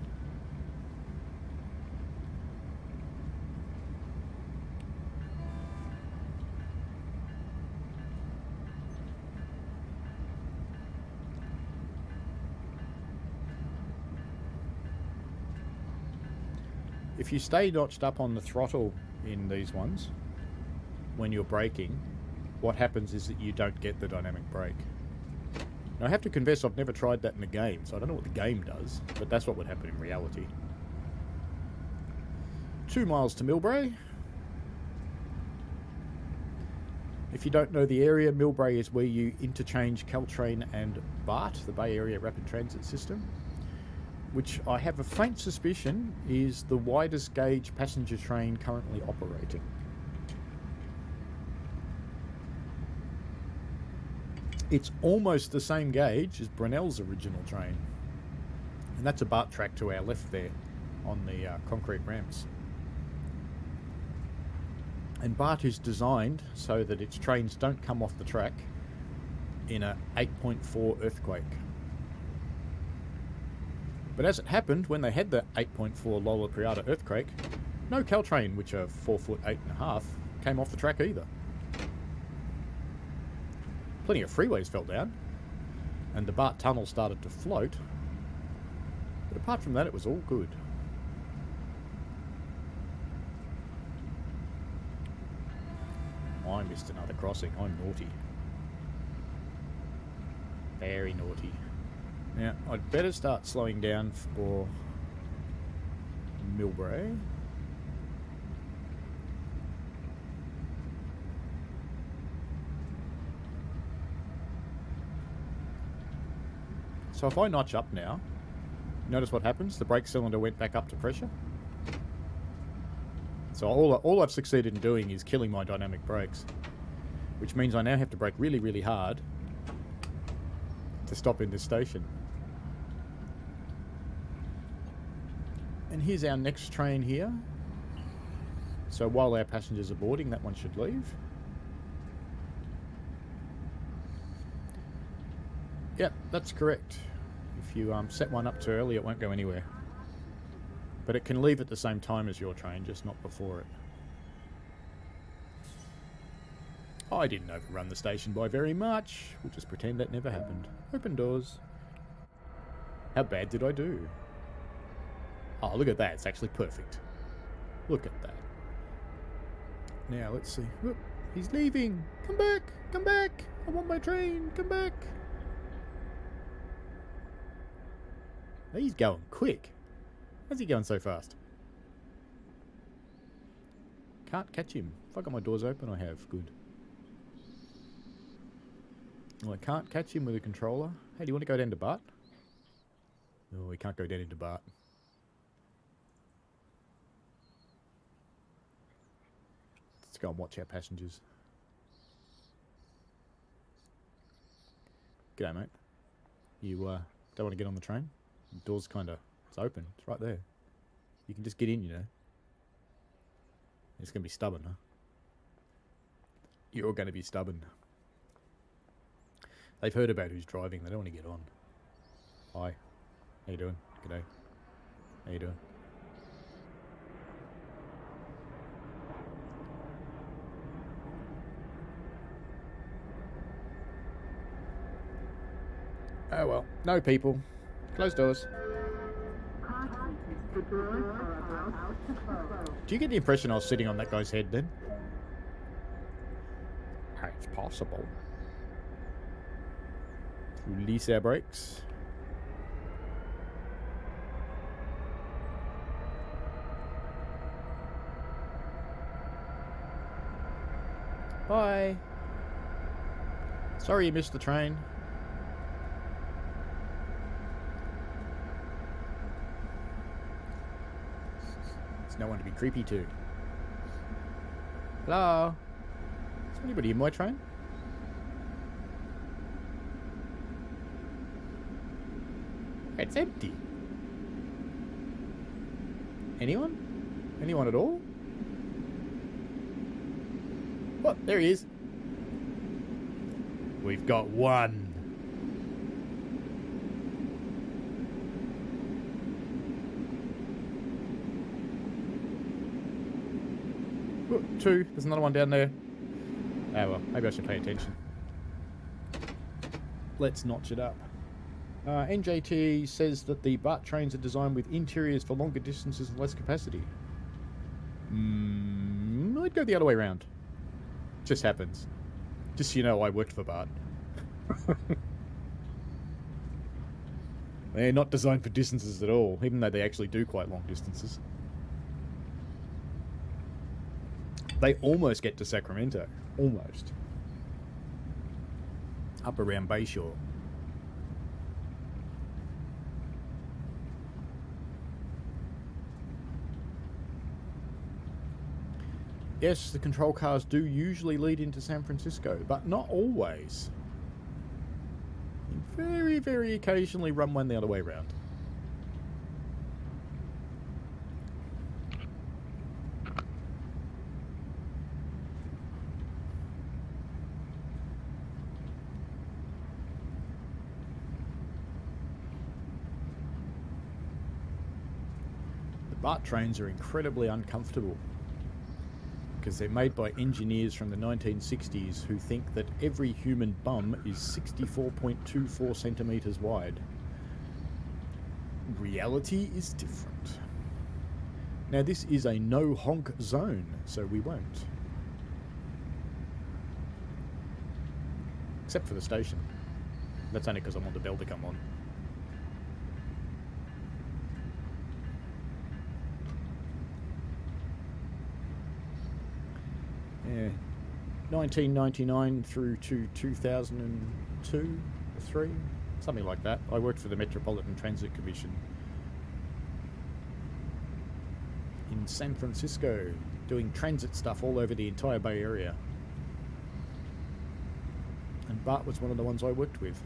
If you stay notched up on the throttle in these ones, when you're braking, what happens is that you don't get the dynamic brake. Now I have to confess I've never tried that in a game, so I don't know what the game does, but that's what would happen in reality. 2 miles to Millbrae. If you don't know the area, Millbrae is where you interchange Caltrain and BART, the Bay Area Rapid Transit System, which I have a faint suspicion is the widest gauge passenger train currently operating. It's almost the same gauge as Brunel's original train. And that's a BART track to our left there on the concrete ramps. And BART is designed so that its trains don't come off the track in a 8.4 earthquake. But as it happened, when they had the 8.4 Lola Priada earthquake, no Caltrain, which are 4 foot 8.5, came off the track either. Plenty of freeways fell down, and the BART tunnel started to float, but apart from that it was all good. I missed another crossing. I'm naughty. Very naughty. Now, I'd better start slowing down for Millbrae. So if I notch up now, notice what happens? The brake cylinder went back up to pressure. So all I've succeeded in doing is killing my dynamic brakes, which means I now have to brake really, really hard to stop in this station. And here's our next train here. So while our passengers are boarding, that one should leave. Yep, that's correct. If you set one up too early, it won't go anywhere. But it can leave at the same time as your train, just not before it. I didn't overrun the station by very much. We'll just pretend that never happened. Open doors. How bad did I do? Oh, look at that. It's actually perfect. Look at that. Now, let's see. Whoop, he's leaving. Come back. Come back. I want my train. Come back. He's going quick. How's he going so fast? Can't catch him. If I got my doors open, I have. Good. Well, I can't catch him with a controller. Hey, do you want to go down to Bart? No, we can't go down into Bart. Let's go and watch our passengers. G'day, mate. You don't want to get on the train? The door's it's open. It's right there. You can just get in, you know. It's going to be stubborn, huh? You're going to be stubborn. They've heard about who's driving. They don't want to get on. Hi. How you doing? G'day. How you doing? Oh well. No people. Close doors. Do you get the impression I was sitting on that guy's head then? It's possible. Release our brakes. Bye. Sorry you missed the train. There's no one to be creepy to. Hello? Is there anybody in my train? It's empty. Anyone? Anyone at all? What? There he is. We've got one. Oh, two. There's another one down there. Oh well, maybe I should pay attention. Let's notch it up. NJT says that the BART trains are designed with interiors for longer distances and less capacity. I'd go the other way around. Just happens. Just so you know, I worked for BART. They're not designed for distances at all, even though they actually do quite long distances. They almost get to Sacramento. Almost. Up around Bayshore. Yes, the control cars do usually lead into San Francisco, but not always. You very, very occasionally run one the other way around. The BART trains are incredibly uncomfortable, because they're made by engineers from the 1960s who think that every human bum is 64.24 centimetres wide. Reality is different. Now this is a no honk zone, so we won't. Except for the station. That's only because I want the bell to come on. Yeah, 1999 through to 2002, 3, something like that. I worked for the Metropolitan Transit Commission in San Francisco, doing transit stuff all over the entire Bay Area. And BART was one of the ones I worked with.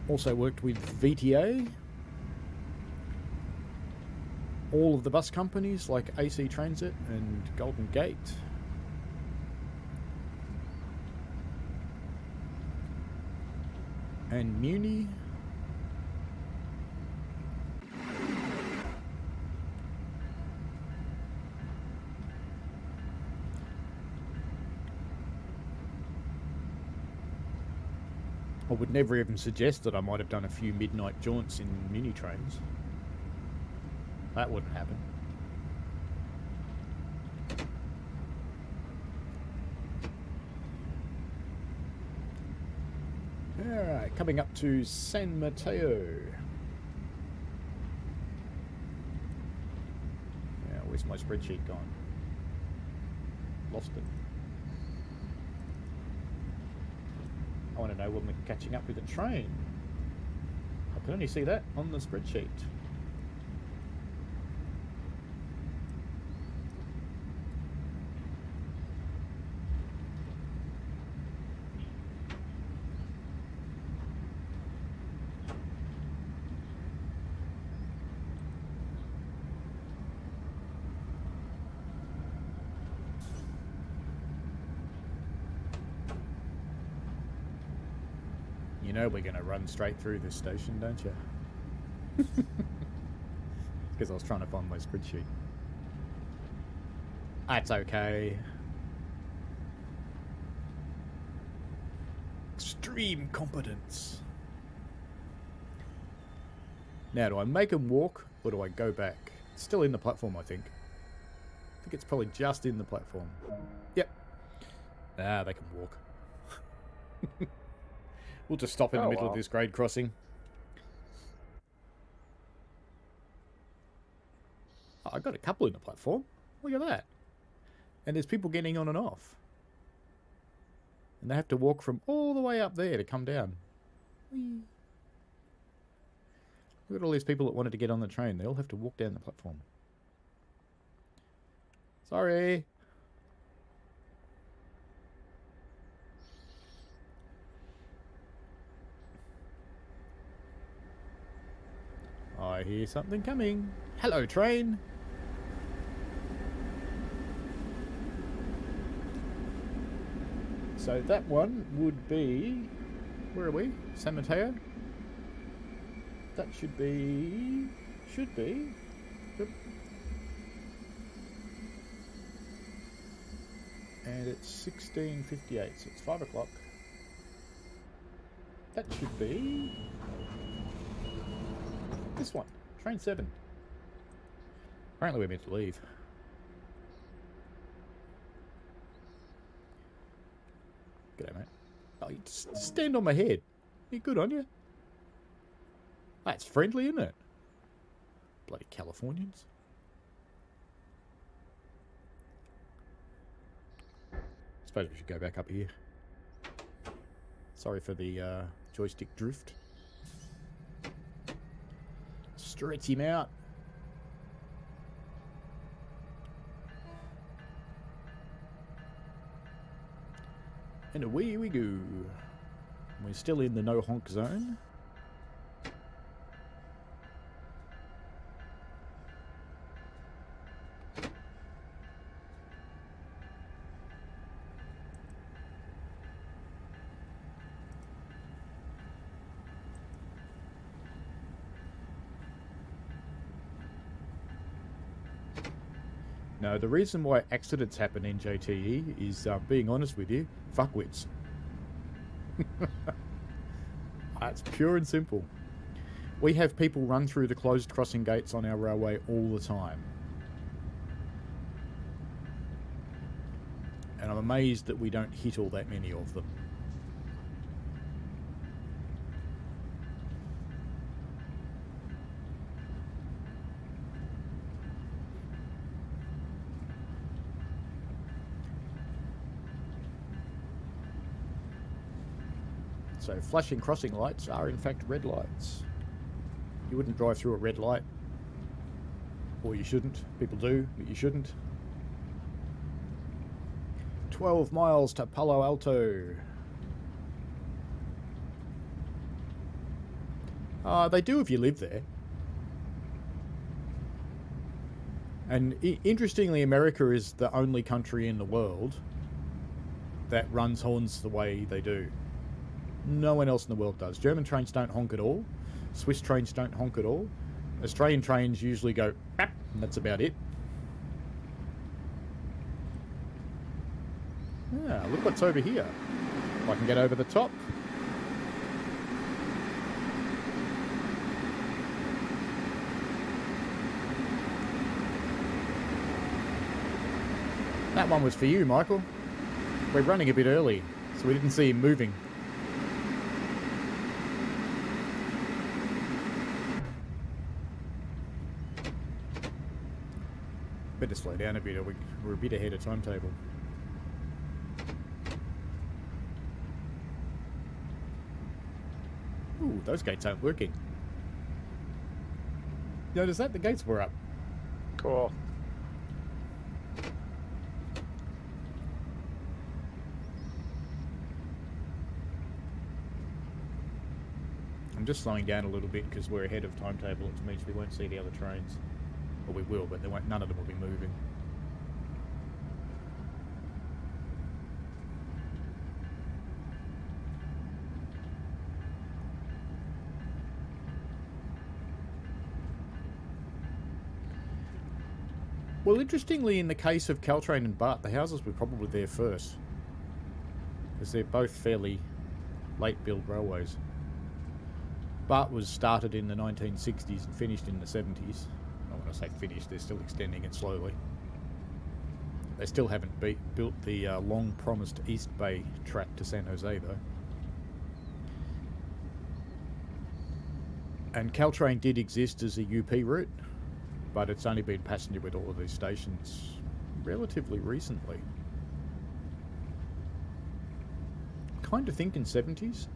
Also worked with VTA. All of the bus companies like AC Transit and Golden Gate. And Muni. I would never even suggest that I might have done a few midnight jaunts in Muni trains. That wouldn't happen. Alright, coming up to San Mateo. Yeah, where's my spreadsheet gone? Lost it. I want to know when we're catching up with the train. I can only see that on the spreadsheet. You know we're going to run straight through this station, don't you? Because I was trying to find my spreadsheet. That's okay. Extreme competence. Now, do I make them walk or do I go back? It's still in the platform, I think. I think it's probably just in the platform. Yep. Ah, they can walk. We'll just stop in the middle of this grade crossing. Oh, I got a couple in the platform. Look at that. And there's people getting on and off. And they have to walk from all the way up there to come down. Whee. Look at all these people that wanted to get on the train. They all have to walk down the platform. Sorry. I hear something coming. Hello, train. So that one would be... Where are we? San Mateo? That should be... Yep. And it's 16:58, so it's 5 o'clock. That should be... this one. Train 7. Apparently we're meant to leave. G'day, mate. Oh, you just stand on my head. You're good on you. That's friendly, isn't it? Bloody Californians. Suppose we should go back up here. Sorry for the joystick drift. Stretch him out. And away we go. We're still in the no honk zone. No, the reason why accidents happen in JTE is, being honest with you, fuckwits. It's pure and simple. We have people run through the closed crossing gates on our railway all the time. And I'm amazed that we don't hit all that many of them. So flashing crossing lights are in fact red lights. You wouldn't drive through a red light. Or you shouldn't. People do, but you shouldn't. 12 miles to Palo Alto. They do if you live there. And interestingly, America is the only country in the world that runs horns the way they do. No one else in the world does. German trains don't honk at all. Swiss trains don't honk at all. Australian trains usually go, "Bap," and that's about it. Ah, look what's over here. If I can get over the top. That one was for you, Michael. We're running a bit early, so we didn't see him moving. Better slow down a bit, or we're a bit ahead of timetable. those gates aren't working. Notice that? The gates were up. Cool. I'm just slowing down a little bit because we're ahead of timetable, which means we won't see the other trains. Or we will, but none of them will be moving. Well, interestingly, in the case of Caltrain and BART, the houses were probably there first, because they're both fairly late-build railways. BART was started in the 1960s and finished in the 70s. When I say finished, they're still extending it slowly. They still haven't built the long-promised East Bay track to San Jose, though. And Caltrain did exist as a UP route, but it's only been passenger with all of these stations relatively recently. Kind of thinking 70s.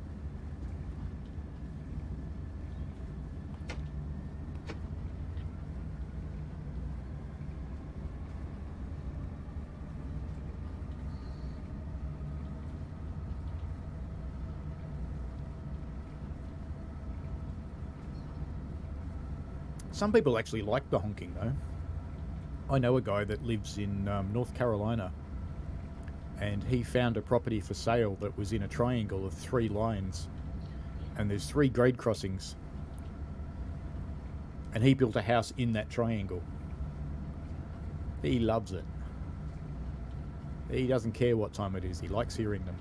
Some people actually like the honking, though. I know a guy that lives in North Carolina, and he found a property for sale that was in a triangle of 3 lines, and there's 3 grade crossings, and he built a house in that triangle. He loves it. He doesn't care what time it is. He likes hearing them.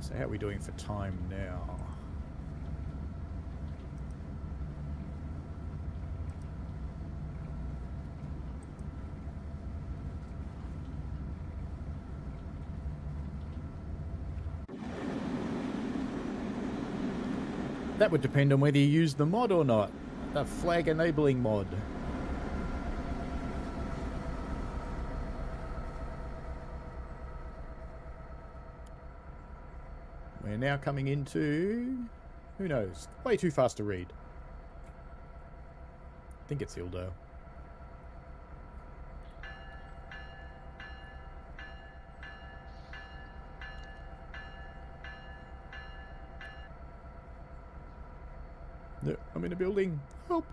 So how are we doing for time now? That would depend on whether you use the mod or not. The flag enabling mod. We're now coming into... who knows? Way too fast to read. I think it's Hildale. No, I'm in a building. Help.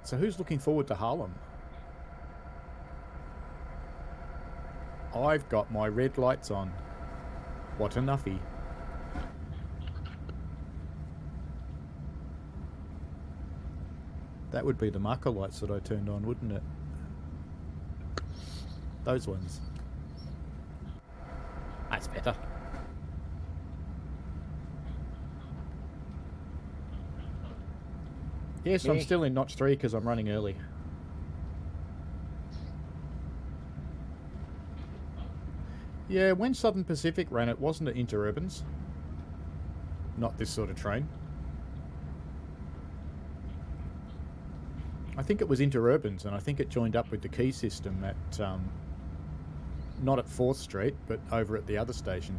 So who's looking forward to Harlem? I've got my red lights on. What a nuffy. That would be the marker lights that I turned on, wouldn't it? Those ones. That's better. Yes, I'm still in notch 3 because I'm running early. Yeah, when Southern Pacific ran it, wasn't it interurbans? Not this sort of train. I think it was interurbans, and I think it joined up with the key system at, not at 4th Street, but over at the other station.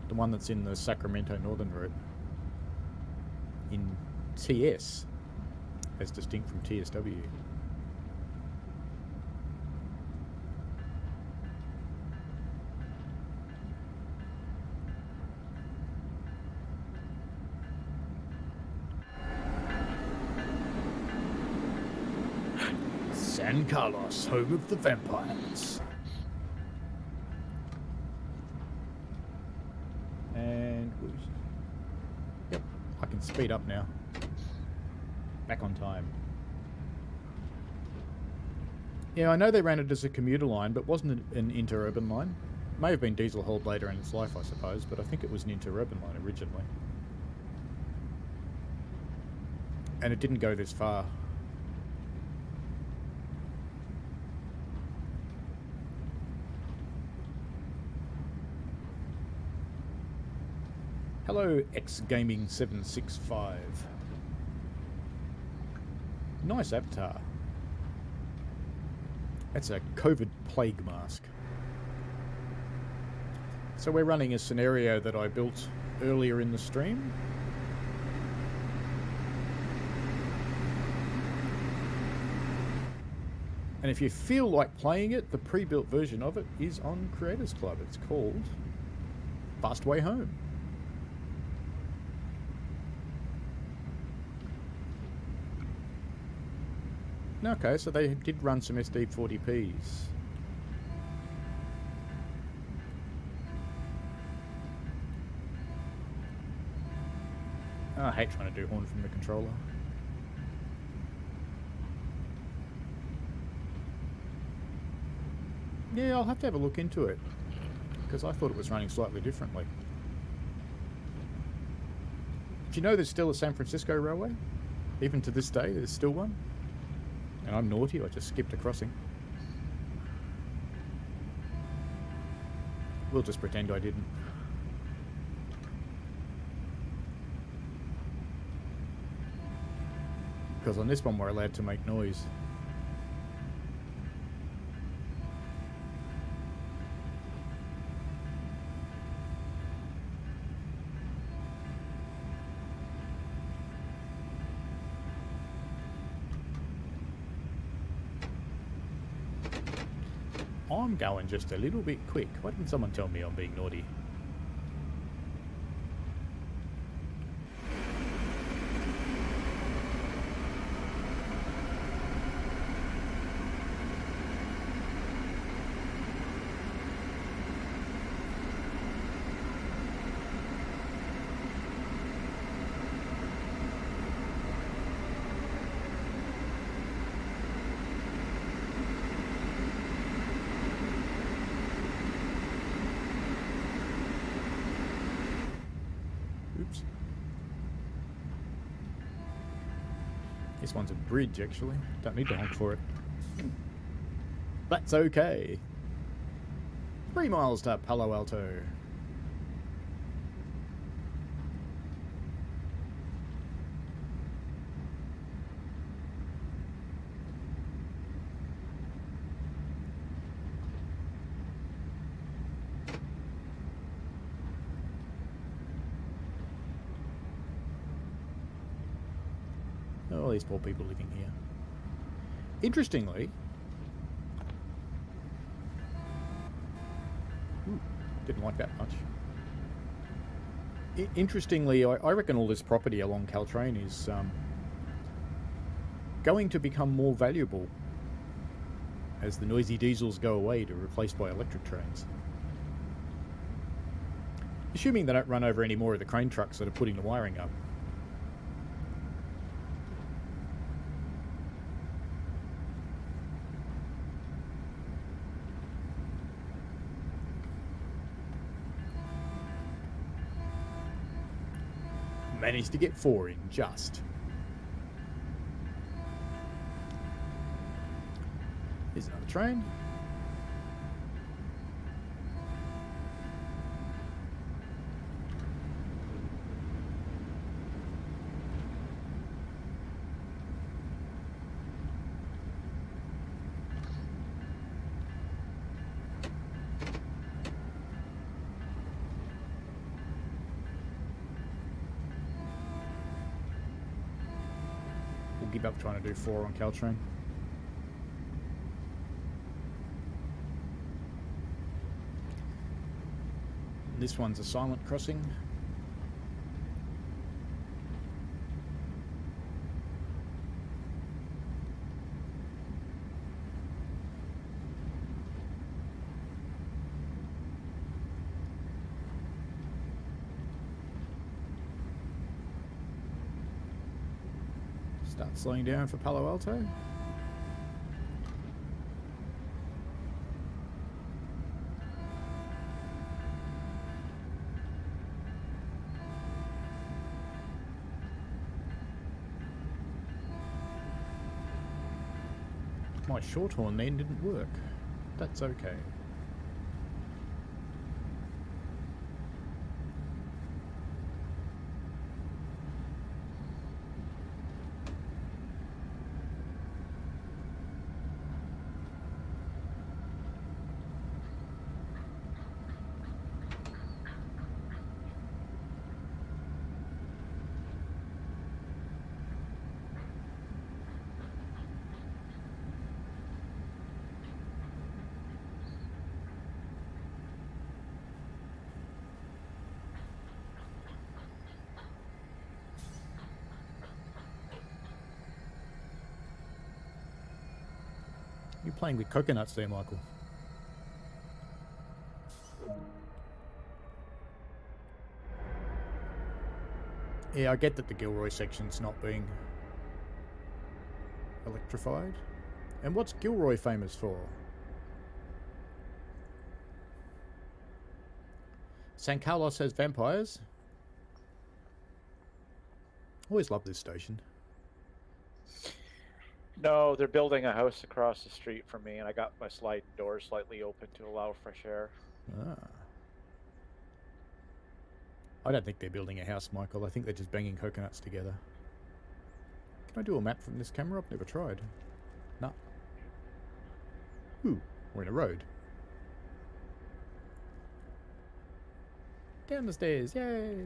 The one that's in the Sacramento Northern route. In TS, as distinct from TSW. San Carlos, home of the vampires. And yep, I can speed up now. Back on time. Yeah, I know they ran it as a commuter line, but wasn't it an interurban line? May have been diesel hauled later in its life, I suppose, but I think it was an interurban line originally. And it didn't go this far. Hello, XGaming765. Nice avatar. That's a COVID plague mask. So we're running a scenario that I built earlier in the stream. And if you feel like playing it, the pre-built version of it is on Creators Club. It's called Fast Way Home. Okay, so they did run some SD40Ps. I hate trying to do horn from the controller. Yeah, I'll have to have a look into it, because I thought it was running slightly differently. Do you know there's still a San Francisco Railway? Even to this day, there's still one? And I'm naughty, I just skipped a crossing. We'll just pretend I didn't. Because on this one we're allowed to make noise. I'm going just a little bit quick. Why didn't someone tell me I'm being naughty? Oops. This one's a bridge, actually. Don't need to honk for it. That's okay. 3 miles to Palo Alto. Oh, these poor people living here. Interestingly... Ooh, didn't like that much. Interestingly, I reckon all this property along Caltrain is going to become more valuable as the noisy diesels go away to replaced by electric trains. Assuming they don't run over any more of the crane trucks that are putting the wiring up. Managed to get 4 in, just. Here's another train. Give up trying to do 4 on Caltrain. This one's a silent crossing. Start slowing down for Palo Alto. My short horn then didn't work. That's okay. You're playing with coconuts there, Michael. Yeah, I get that the Gilroy section's not being electrified. And what's Gilroy famous for? San Carlos has vampires. Always loved this station. No, they're building a house across the street from me, and I got my sliding doors slightly open to allow fresh air. Ah. I don't think they're building a house, Michael. I think they're just banging coconuts together. Can I do a map from this camera? I've never tried. No. Ooh, we're in a road. Down the stairs, yay!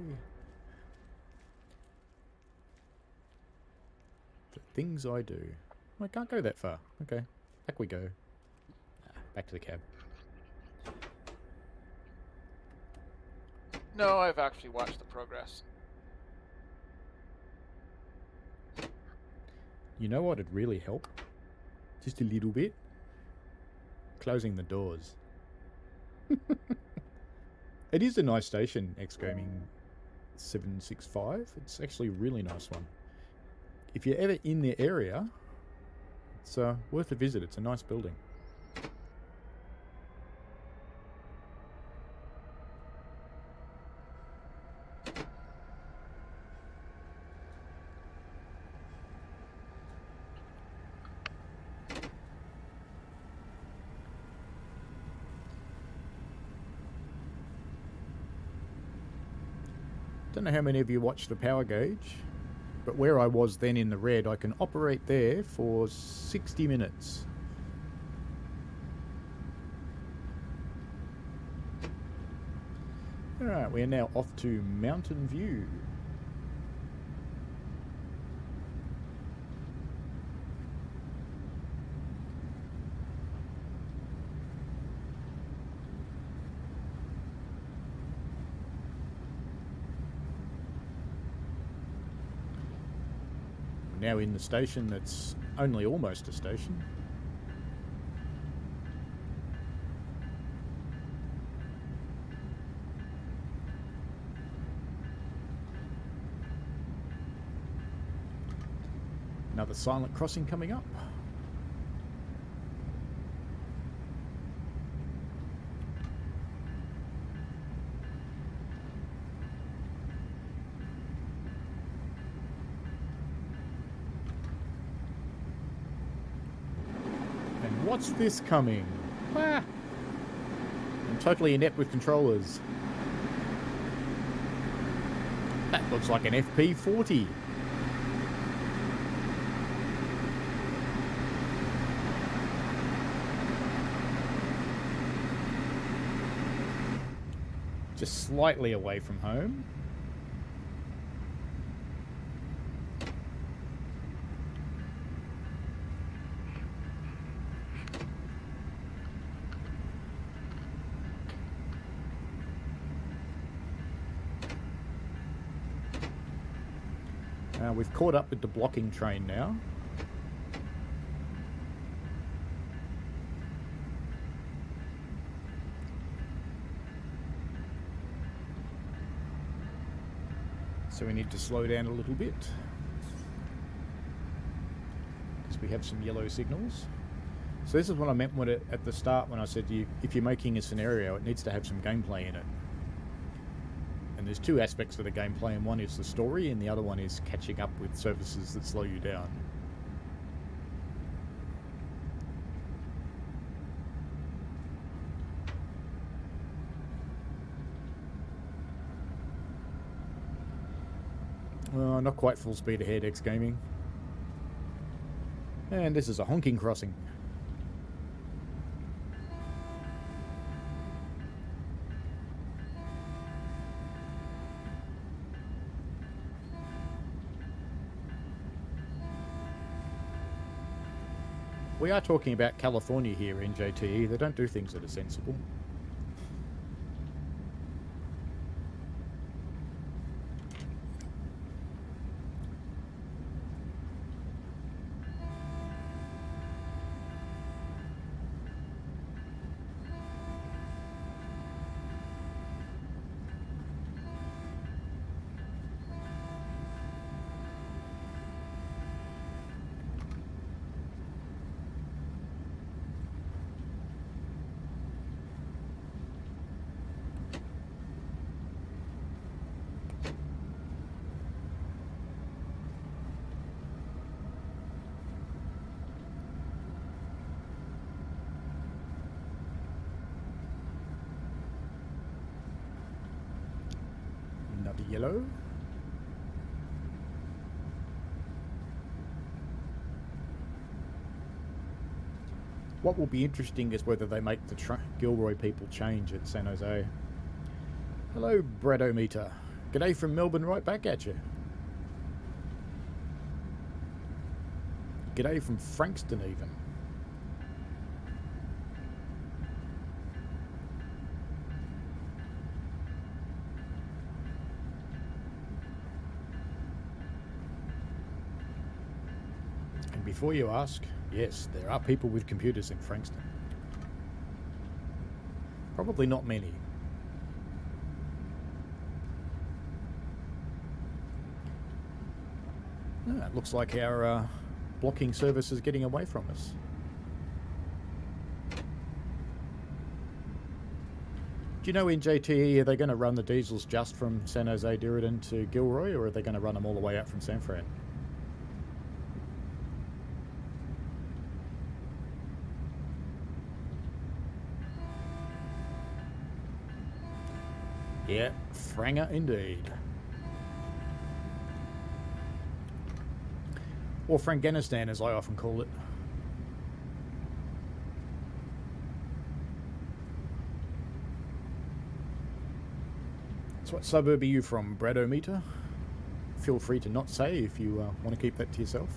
The things I do. I can't go that far. Okay, back we go. Back to the cab. No, I've actually watched the progress. You know what would really help? Just a little bit? Closing the doors. It is a nice station, X Gaming 765. It's actually a really nice one. If you're ever in the area, it's worth a visit. It's a nice building. Don't know how many of you watched the power gauge, but where I was then in the red, I can operate there for 60 minutes. Alright, we are now off to Mountain View. Now in the station that's only almost a station. Another silent crossing coming up. What's this coming? Ah! I'm totally inept with controllers. That looks like an FP40. Just slightly away from home. We've caught up with the blocking train now. So we need to slow down a little bit, because we have some yellow signals. So this is what I meant at the start when I said to you, if you're making a scenario, it needs to have some gameplay in it. And there's two aspects of the gameplay, and one is the story, and the other one is catching up with services that slow you down. Not quite full speed ahead, X Gaming. And this is a honking crossing. We are talking about California here in JTE. They don't do things that are sensible. yellow. What will be interesting is whether they make the Gilroy people change at San Jose. Hello, Bradometer. G'day from Melbourne, right back at you. G'day from Frankston, even. And before you ask, yes, there are people with computers in Frankston. Probably not many. It looks like our blocking service is getting away from us. Do you know in JTE, are they going to run the diesels just from San Jose Diridan to Gilroy, or are they going to run them all the way out from San Fran? Yeah, Franger indeed. Or Franganistan, as I often call it. So what suburb are you from, Bradometer? Feel free to not say if you want to keep that to yourself.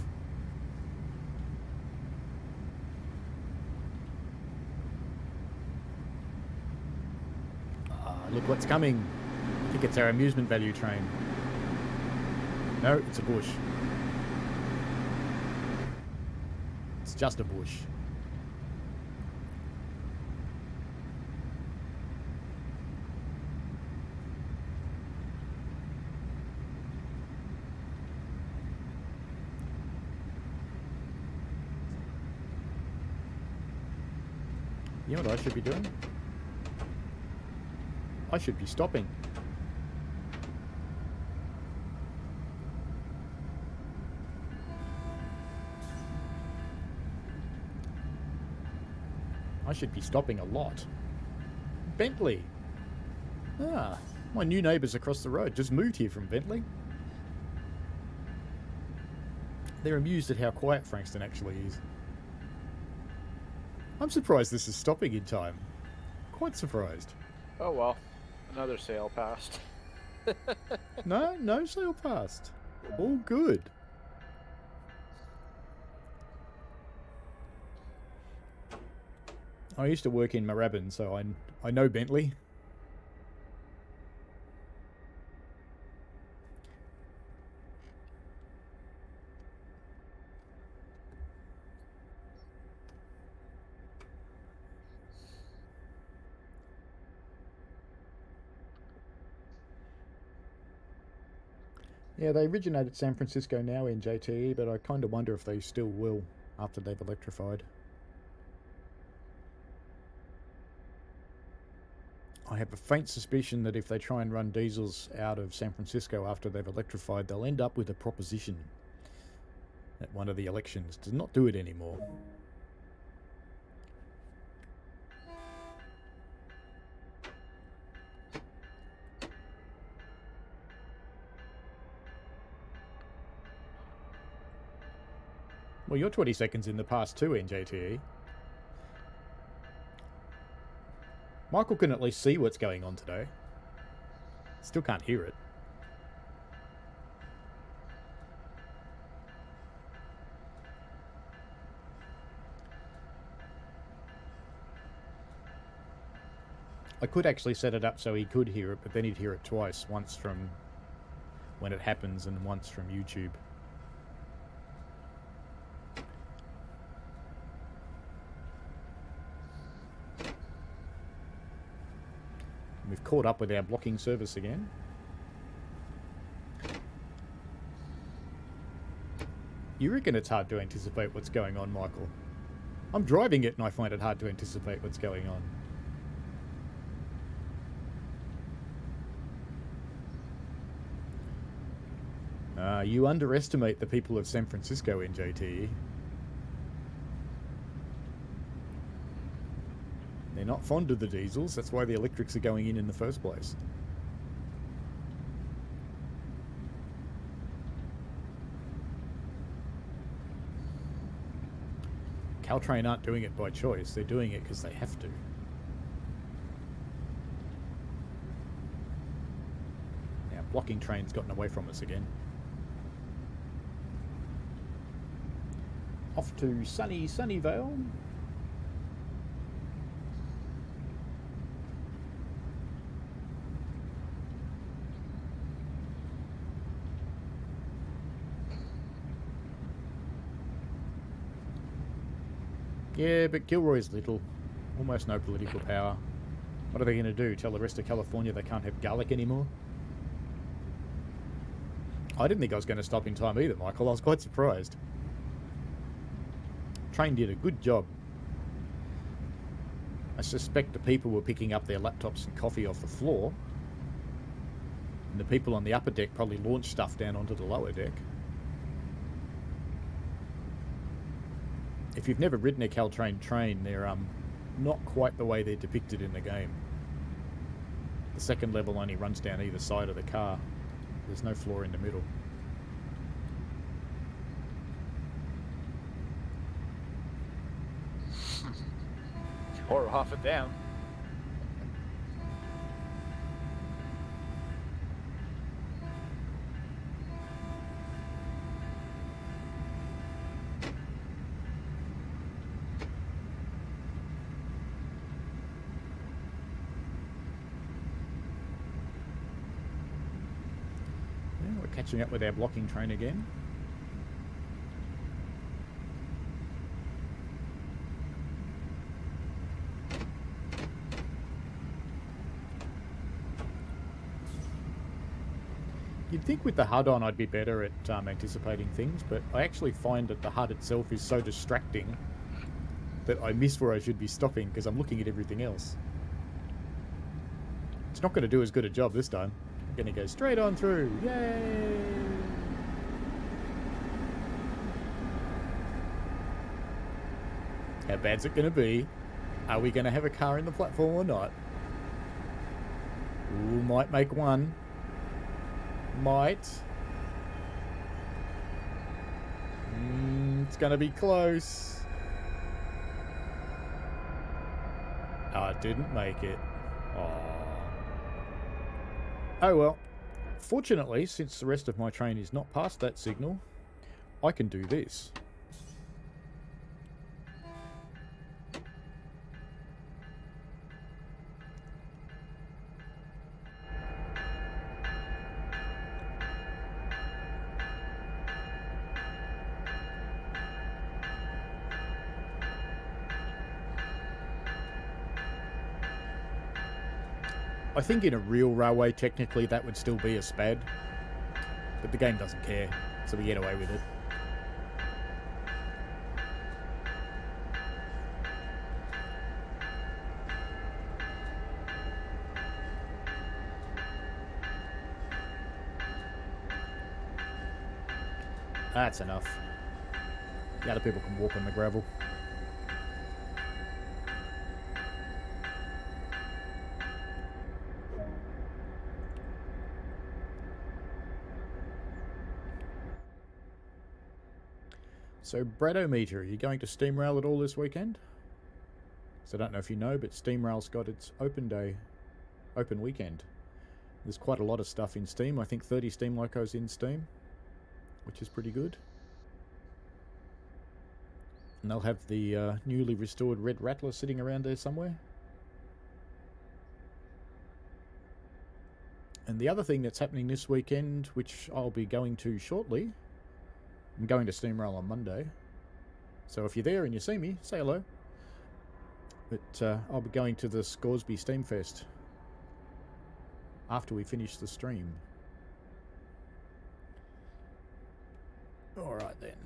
Look what's coming. I think it's our amusement value train. No, it's a bush. It's just a bush. You know what I should be doing? I should be stopping. I should be stopping a lot. Bentley. Ah, my new neighbours across the road just moved here from Bentley. They're amused at how quiet Frankston actually is. I'm surprised this is stopping in time. Quite surprised. Oh well, another sale passed. No sale passed. All good. I used to work in Moorabbin, so I know Bentley. Yeah, they originated San Francisco now in JTE, but I kind of wonder if they still will after they've electrified. I have a faint suspicion that if they try and run diesels out of San Francisco after they've electrified, they'll end up with a proposition at one of the elections to not do it anymore. Well, you're 20 seconds in the past too in JTE. Michael can at least see what's going on today. Still can't hear it. I could actually set it up so he could hear it, but then he'd hear it twice. Once from when it happens and once from YouTube. We've caught up with our blocking service again. You reckon it's hard to anticipate what's going on, Michael? I'm driving it and I find it hard to anticipate what's going on. You underestimate the people of San Francisco in JTE. They're not fond of the diesels, that's why the electrics are going in the first place. Caltrain aren't doing it by choice. They're doing it because they have to. Now, blocking train's gotten away from us again. Off to sunny Sunnyvale. Yeah, but Gilroy's little. Almost no political power. What are they going to do? Tell the rest of California they can't have garlic anymore? I didn't think I was going to stop in time either, Michael. I was quite surprised. Train did a good job. I suspect the people were picking up their laptops and coffee off the floor. And the people on the upper deck probably launched stuff down onto the lower deck. If you've never ridden a Caltrain train, they're not quite the way they're depicted in the game. The second level only runs down either side of the car. There's no floor in the middle. Or half it down. Yeah, we're catching up with our blocking train again. You'd think with the HUD on I'd be better at anticipating things, but I actually find that the HUD itself is so distracting that I miss where I should be stopping because I'm looking at everything else. It's not going to do as good a job this time. I'm going to go straight on through. Yay! How bad's it going to be? Are we going to have a car in the platform or not? Ooh, might make one. Might. It's gonna be close. I didn't make it. Oh well. Fortunately, since the rest of my train is not past that signal, I can do this. I think in a real railway, technically, that would still be a SPAD. But the game doesn't care, so we get away with it. That's enough. The other people can walk on the gravel. So, Bradometer, are you going to Steamrail at all this weekend? So I don't know if you know, but Steamrail's got its open day, open weekend. There's quite a lot of stuff in Steam. I think 30 Steam locos in Steam, which is pretty good. And they'll have the newly restored Red Rattler sitting around there somewhere. And the other thing that's happening this weekend, which I'll be going to shortly, I'm going to Steamrail on Monday. So if you're there and you see me, say hello. But I'll be going to the Scoresby Steamfest after we finish the stream. Alright then.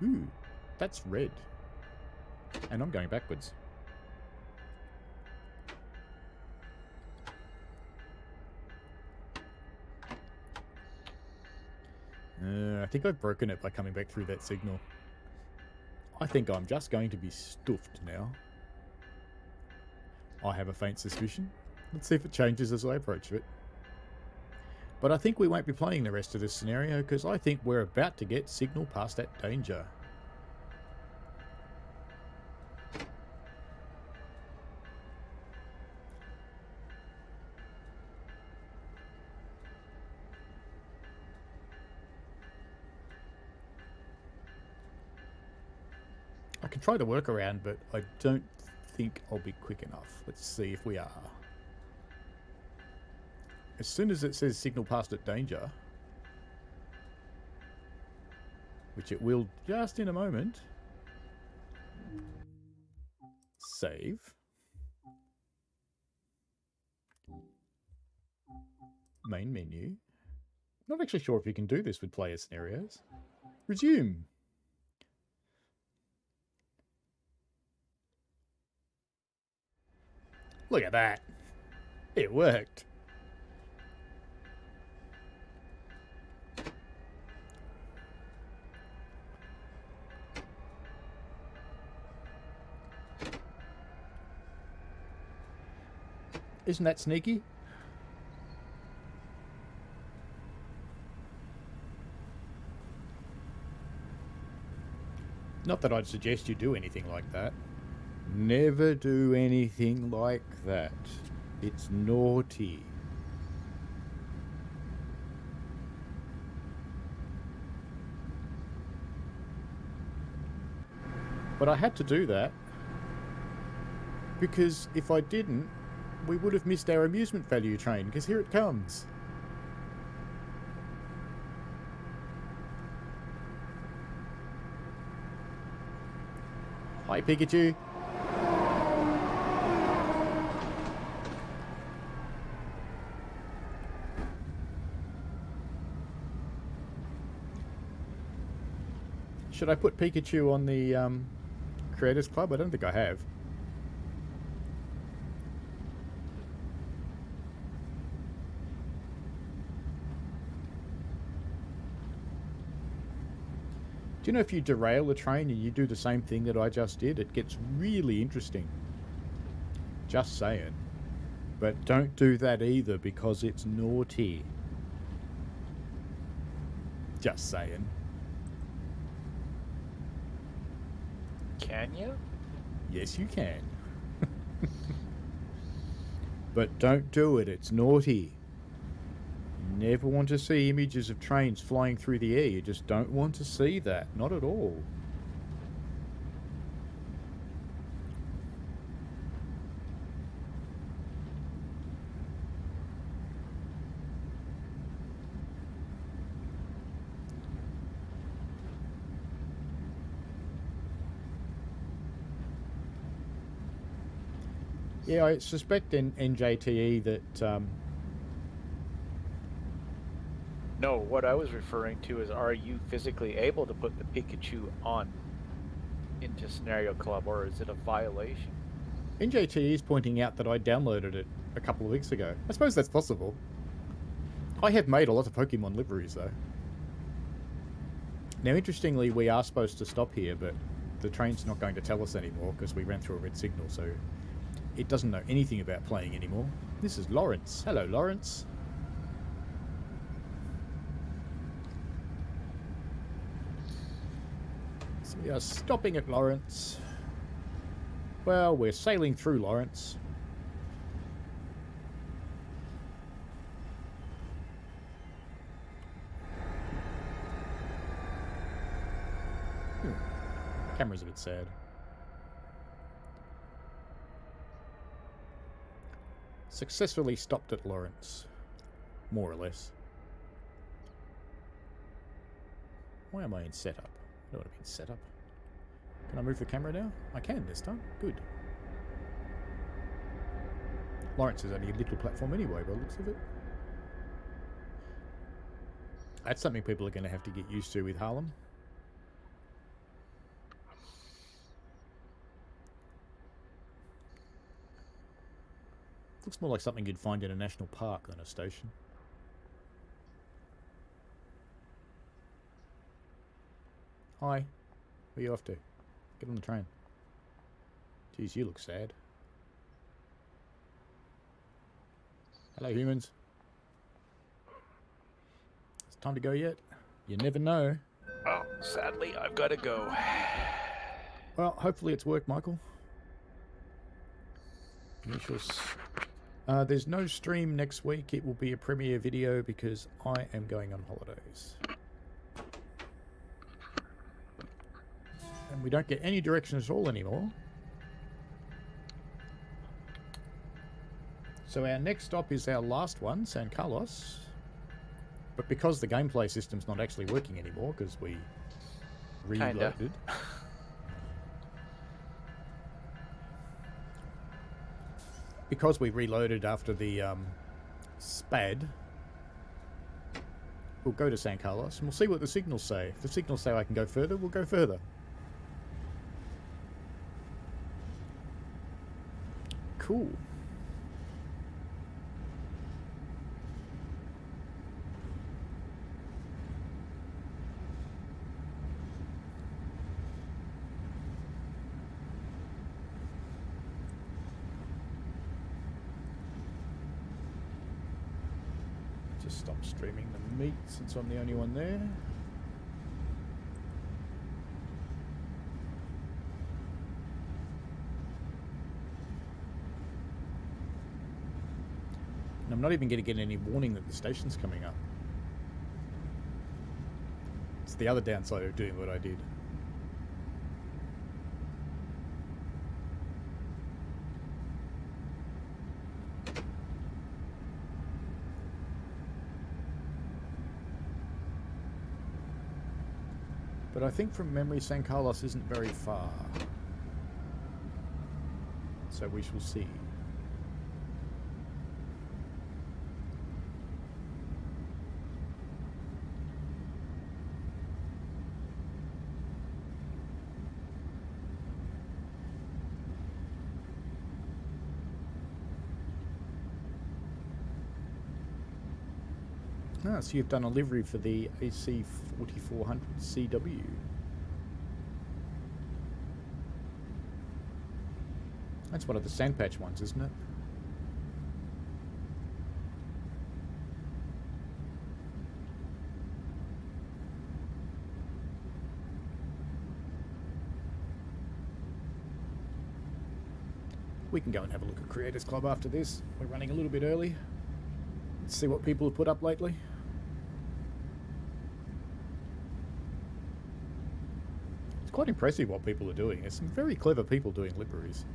Ooh, that's red. And I'm going backwards. I think I've broken it by coming back through that signal. I think I'm just going to be stuffed now. I have a faint suspicion. Let's see if it changes as I approach it. But I think we won't be playing the rest of this scenario because I think we're about to get signal past that danger. I can try to work around, but I don't think I'll be quick enough. Let's see if we are. As soon as it says signal past at danger, which it will just in a moment, save. Main menu. Not actually sure if you can do this with player scenarios. Resume. Look at that. It worked. Isn't that sneaky? Not that I'd suggest you do anything like that. Never do anything like that. It's naughty. But I had to do that because if I didn't, we would have missed our amusement value train, because here it comes. Hi, Pikachu. Should I put Pikachu on the Creators Club? I don't think I have. Do you know if you derail a train and you do the same thing that I just did, it gets really interesting. Just saying. But don't do that either because it's naughty. Just saying. Can you? Yes, you can. But don't do it. It's naughty. You never want to see images of trains flying through the air. You just don't want to see that. Not at all. Yeah, I suspect in NJTE that No, what I was referring to is, are you physically able to put the Pikachu on into Scenario Club, or is it a violation? NJTE is pointing out that I downloaded it a couple of weeks ago. I suppose that's possible. I have made a lot of Pokemon liveries, though. Now, interestingly, we are supposed to stop here, but the train's not going to tell us anymore because we ran through a red signal, so it doesn't know anything about playing anymore. This is Lawrence. Hello, Lawrence. So we are stopping at Lawrence. Well, we're sailing through Lawrence. Camera's a bit sad. Successfully stopped at Lawrence. More or less. Why am I in setup? I don't want to be in setup. Can I move the camera now? I can this time. Good. Lawrence is only a little platform anyway, by the looks of it. That's something people are going to have to get used to with Harlem. Looks more like something you'd find in a national park than a station. Hi. Where are you off to? Get on the train. Geez, you look sad. Hello, humans. time to go yet? You never know. Oh, sadly, I've got to go. Well, hopefully it's worked, Michael. There's no stream next week. It will be a premiere video because I am going on holidays. And we don't get any direction at all anymore. So our next stop is our last one, San Carlos. But because the gameplay system's not actually working anymore, because we reloaded. Kinda. Because we reloaded after the SPAD, we'll go to San Carlos and we'll see what the signals say. If the signals say I can go further, we'll go further. Cool. Just stop streaming the meat since I'm the only one there. And I'm not even going to get any warning that the station's coming up. It's the other downside of doing what I did. But I think from memory, San Carlos isn't very far. So we shall see. Ah, so you've done a livery for the AC 4400 CW. That's one of the Sandpatch ones, isn't it? We can go and have a look at Creators Club after this. We're running a little bit early. Let's see what people have put up lately. It's quite impressive what people are doing. There's some very clever people doing libraries.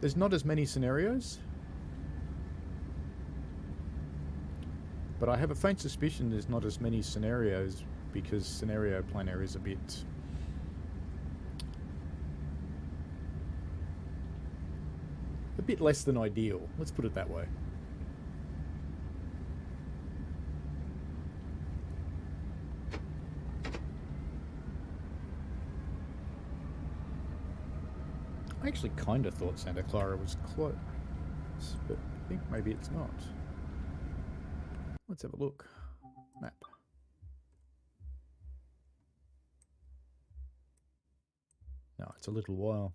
There's not as many scenarios, but I have a faint suspicion there's not as many scenarios because Scenario Planner is a bit less than ideal. Let's put it that way. I actually kind of thought Santa Clara was close, but I think maybe it's not. Let's have a look. Map. No, it's a little while.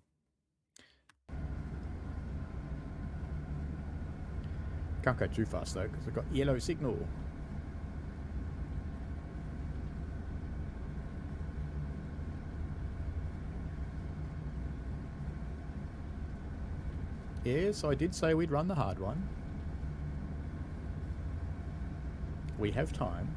Can't go too fast though, because I've got yellow signal. Yes, I did say we'd run the hard one. We have time.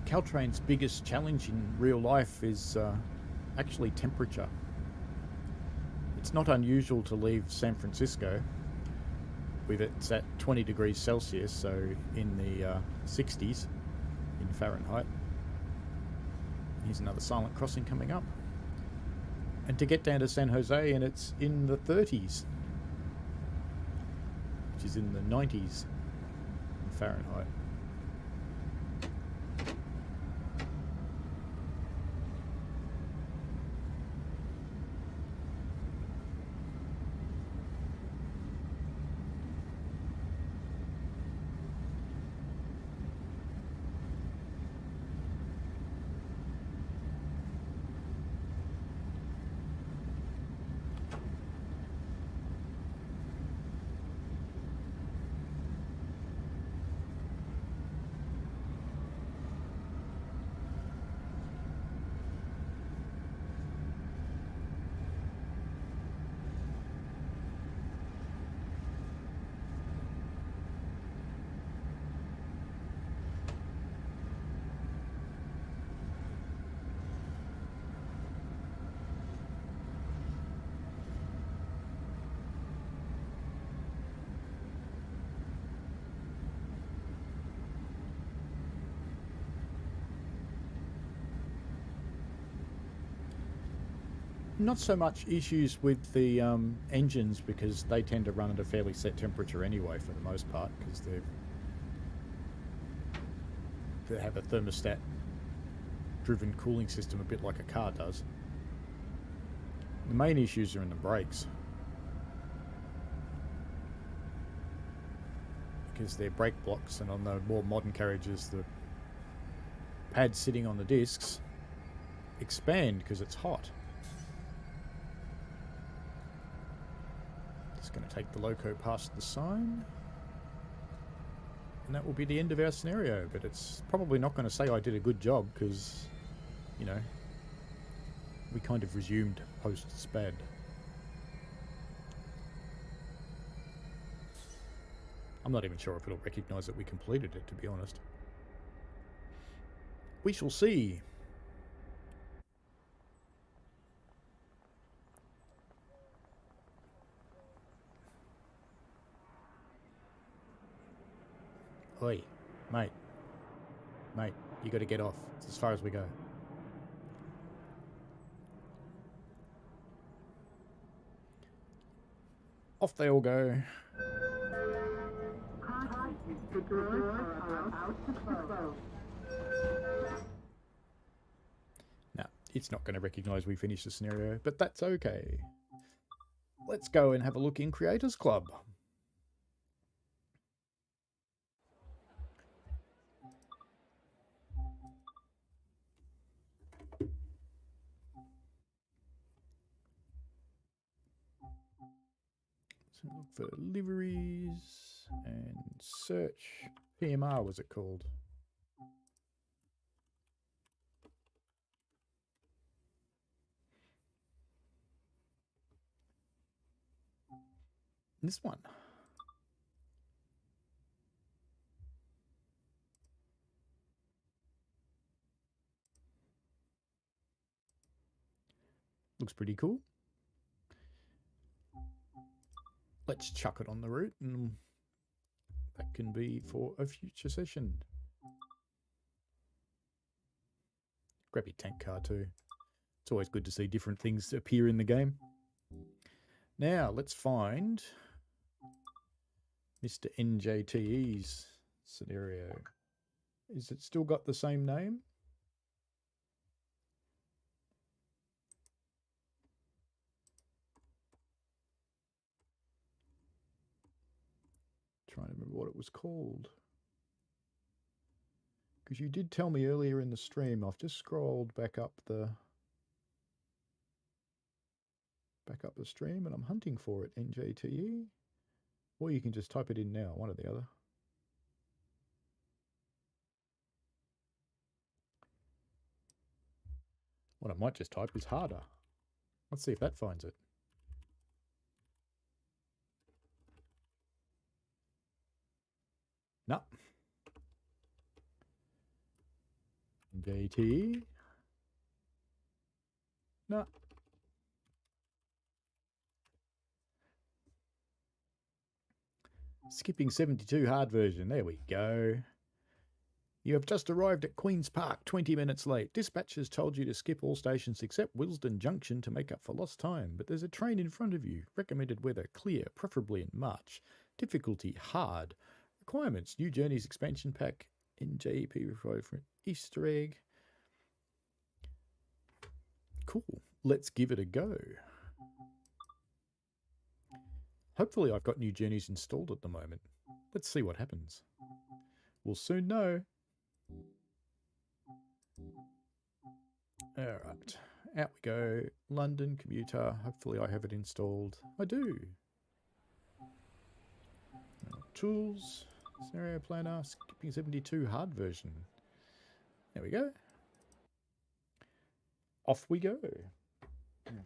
Caltrain's biggest challenge in real life is actually temperature. It's not unusual to leave San Francisco with it's at 20 degrees Celsius, so in the 60s in Fahrenheit. Here's another silent crossing coming up. And to get down to San Jose and it's in the 30s, which is in the 90s in Fahrenheit. Not so much issues with the engines because they tend to run at a fairly set temperature anyway for the most part because they have a thermostat driven cooling system a bit like a car does. The main issues are in the brakes because they're brake blocks, and on the more modern carriages the pads sitting on the discs expand because it's hot. Just going to take the loco past the sign. And that will be the end of our scenario, but it's probably not going to say I did a good job because, you know, we kind of resumed post-SPAD. I'm not even sure if it'll recognise that we completed it, to be honest. We shall see. Oi, mate. Mate, you got to get off. It's as far as we go. Off they all go. Now, it's not going to recognise we finished the scenario, but that's okay. Let's go and have a look in Creators Club. So look for liveries and search. PMR was it called? This one. Looks pretty cool. Let's chuck it on the route, and that can be for a future session. Grab your tank car too. It's always good to see different things appear in the game. Now, let's find Mr. NJTE's scenario. Is it still got the same name? Trying to remember what it was called. Because you did tell me earlier in the stream. I've just scrolled back up the stream and I'm hunting for it, NJTE. Or you can just type it in now, one or the other. What I might just type is harder. Let's see if that finds it. No. NJTE. No. Skipping 72 hard version. There we go. You have just arrived at Queen's Park 20 minutes late. Dispatchers told you to skip all stations except Willesden Junction to make up for lost time, but there's a train in front of you. Recommended weather clear, preferably in March. Difficulty hard. Requirements: New Journeys expansion pack, NJP required for an Easter egg. Cool. Let's give it a go. Hopefully I've got New Journeys installed at the moment. Let's see what happens. We'll soon know. Alright, out we go. London commuter. Hopefully I have it installed. I do. Tools, scenario planner, skipping 72 hard version. There we go. Off we go. My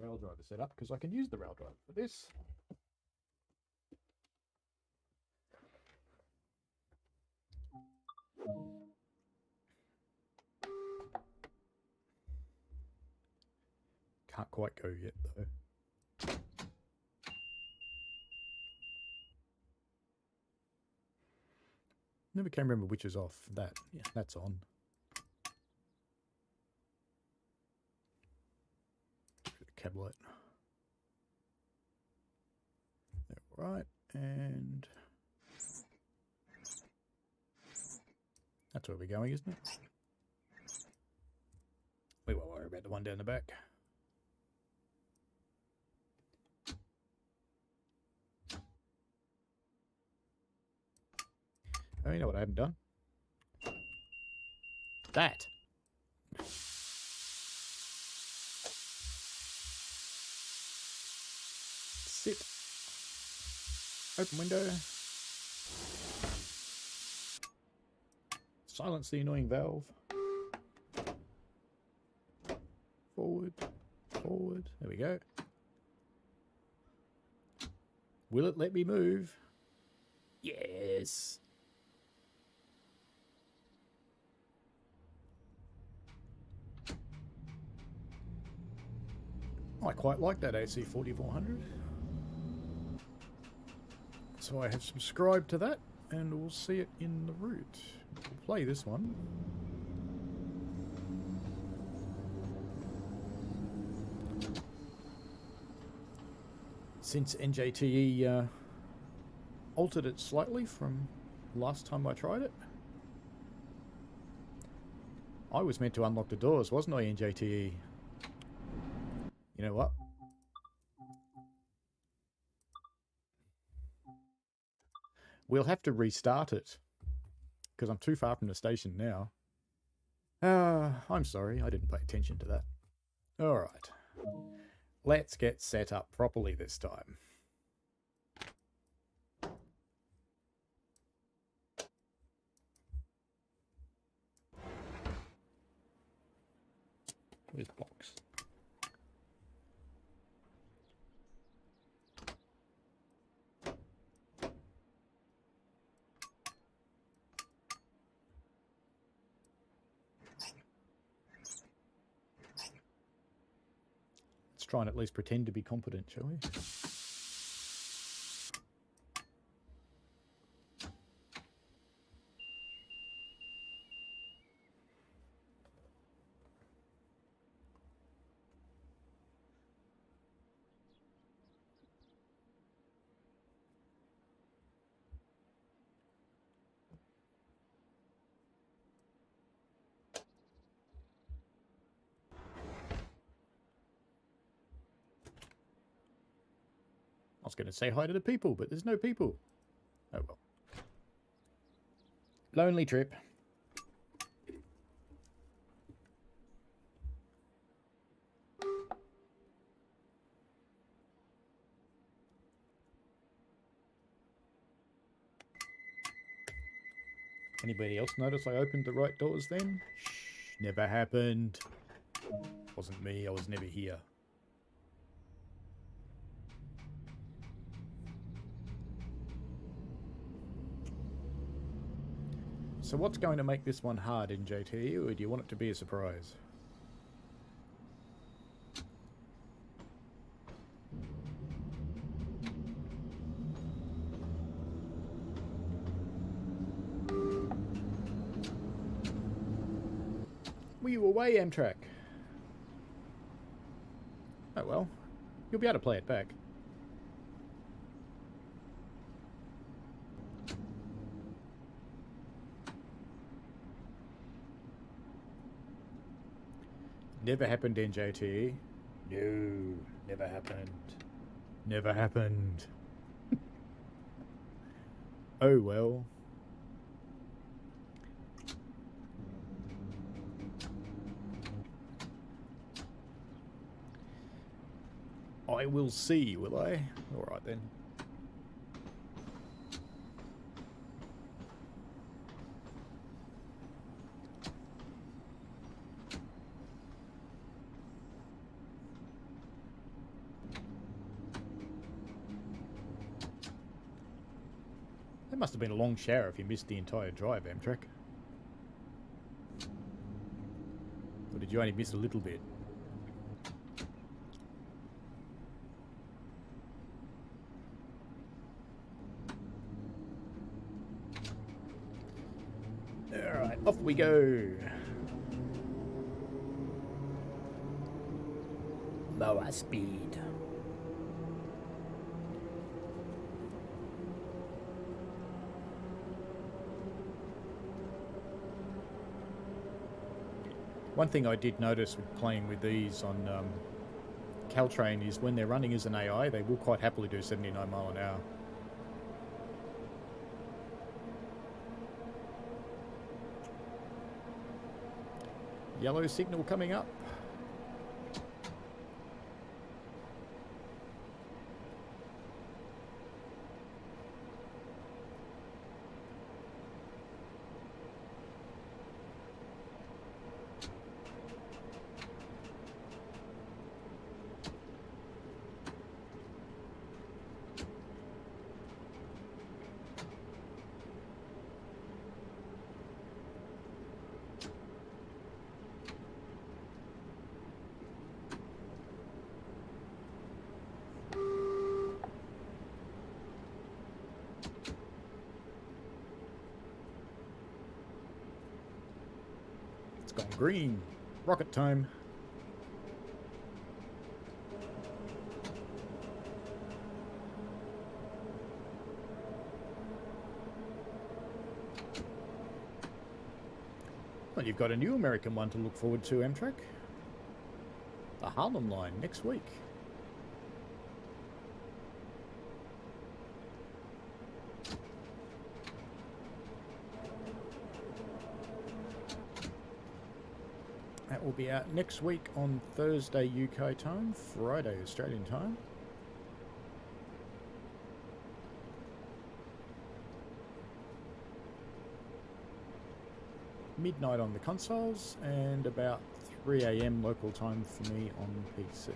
rail driver set up because I can use the rail driver for this. Can't quite go yet though. Never can remember which is off. That, yeah, that's on. cab light. Right, and that's where we're going, isn't it? We won't worry about the one down the back. Oh, you know what I haven't done? That. Sit. Open window. Silence the annoying valve. Forward. Forward. There we go. Will it let me move? Yes. I quite like that AC4400. So I have subscribed to that, and we'll see it in the route. We'll play this one. Since NJTE altered it slightly from last time I tried it. I was meant to unlock the doors, wasn't I, NJTE? You know what? We'll have to restart it, because I'm too far from the station now. I'm sorry, I didn't pay attention to that. Alright. Let's get set up properly this time. Where's the box? Let's try and at least pretend to be competent, shall we? I was going to say hi to the people, but there's no people. Oh well. Lonely trip. Anybody else notice I opened the right doors then? Shh, never happened. Wasn't me, I was never here. So what's going to make this one hard in JT, or do you want it to be a surprise? Were you away, Amtrak? Oh well, you'll be able to play it back. Never happened in JT. No, never happened. Never happened. Oh well. I will see, will I? Alright then. That must have been a long shower if you missed the entire drive, Amtrak. Or did you only miss a little bit? Alright, off we go. Lower speed. One thing I did notice with playing with these on Caltrain is when they're running as an AI, they will quite happily do 79 mile an hour. Yellow signal coming up. It's gone green. Rocket time. Well, you've got a new American one to look forward to, Amtrak. The Harlem line next week. That will be out next week on Thursday UK time, Friday Australian time. Midnight on the consoles and about 3 AM local time for me on PC.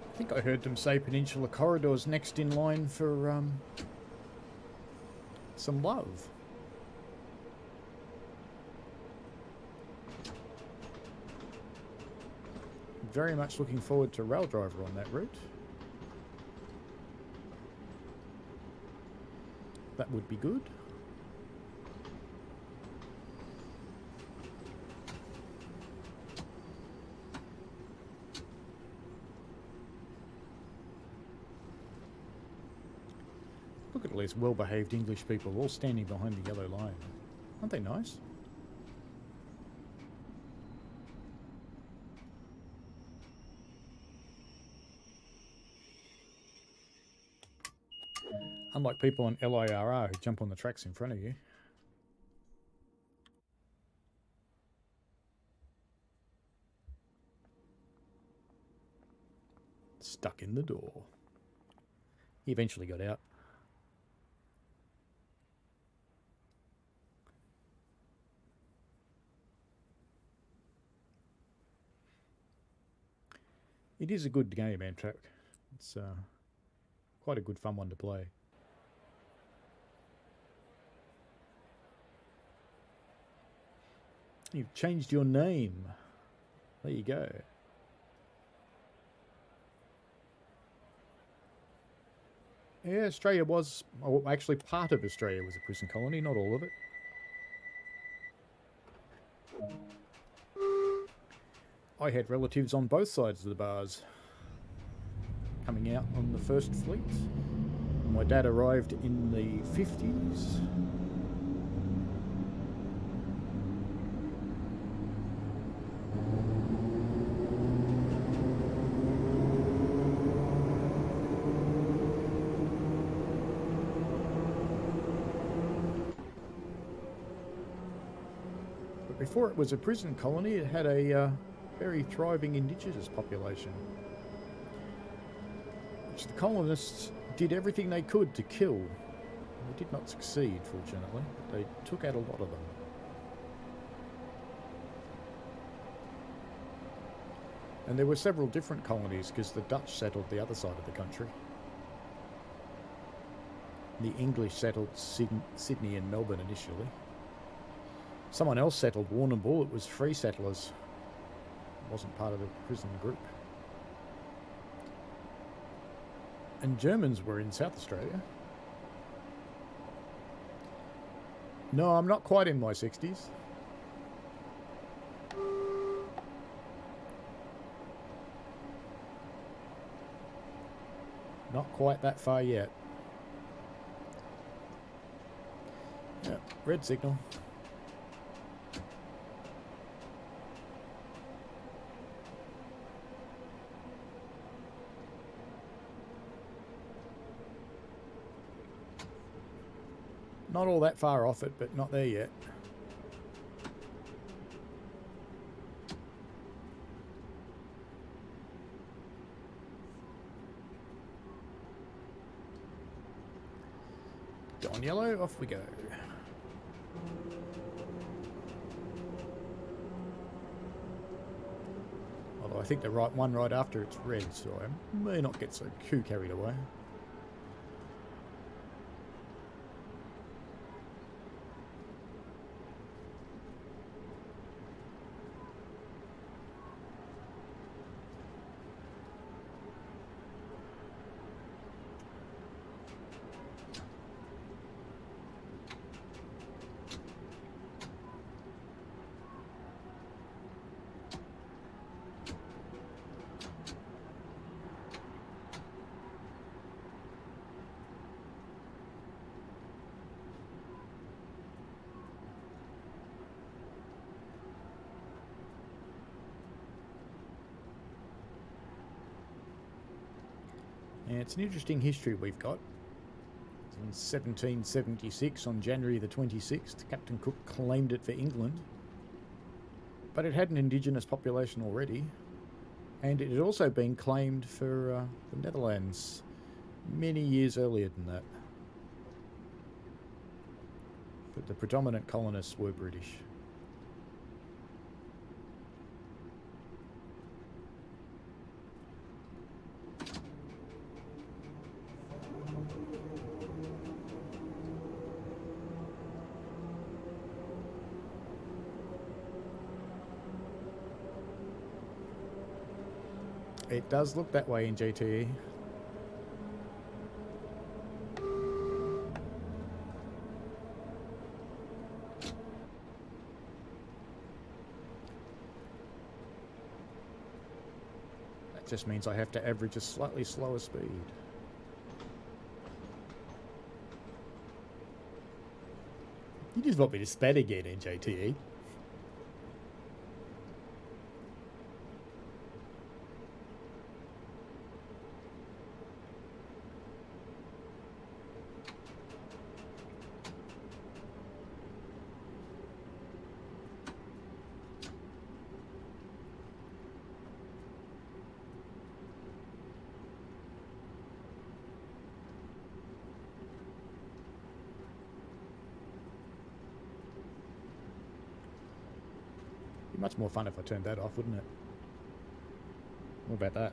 I think I heard them say Peninsula Corridor's next in line for some love. Very much looking forward to Rail Driver on that route. That would be good. Look at all these well-behaved English people all standing behind the yellow line. Aren't they nice? Unlike people on LIRR who jump on the tracks in front of you. Stuck in the door. He eventually got out. It is a good game, Amtrak. It's quite a good fun one to play. You've changed your name. There you go. Yeah, Australia was... Well, actually, part of Australia was a prison colony, not all of it. I had relatives on both sides of the bars coming out on the first fleet. My dad arrived in the 50s. But before it was a prison colony, it had a very thriving indigenous population, which the colonists did everything they could to kill. They did not succeed, fortunately. They took out a lot of them. And there were several different colonies because the Dutch settled the other side of the country. The English settled Sydney and Melbourne initially. Someone else settled Warrnambool. It was free settlers. It wasn't part of the prison group. And Germans were in South Australia. No, I'm not quite in my 60s. Not quite that far yet. Yeah, red signal. Not all that far off it, but not there yet. On yellow, off we go. Although I think the right one right after it's red, so I may not get so too carried away. And it's an interesting history we've got. In 1776, on January the 26th, Captain Cook claimed it for England. But it had an indigenous population already. And it had also been claimed for the Netherlands many years earlier than that. But the predominant colonists were British. It does look that way in GTE. That just means I have to average a slightly slower speed. You just want me to spat again in GTE. Much more fun if I turned that off, wouldn't it? What about that?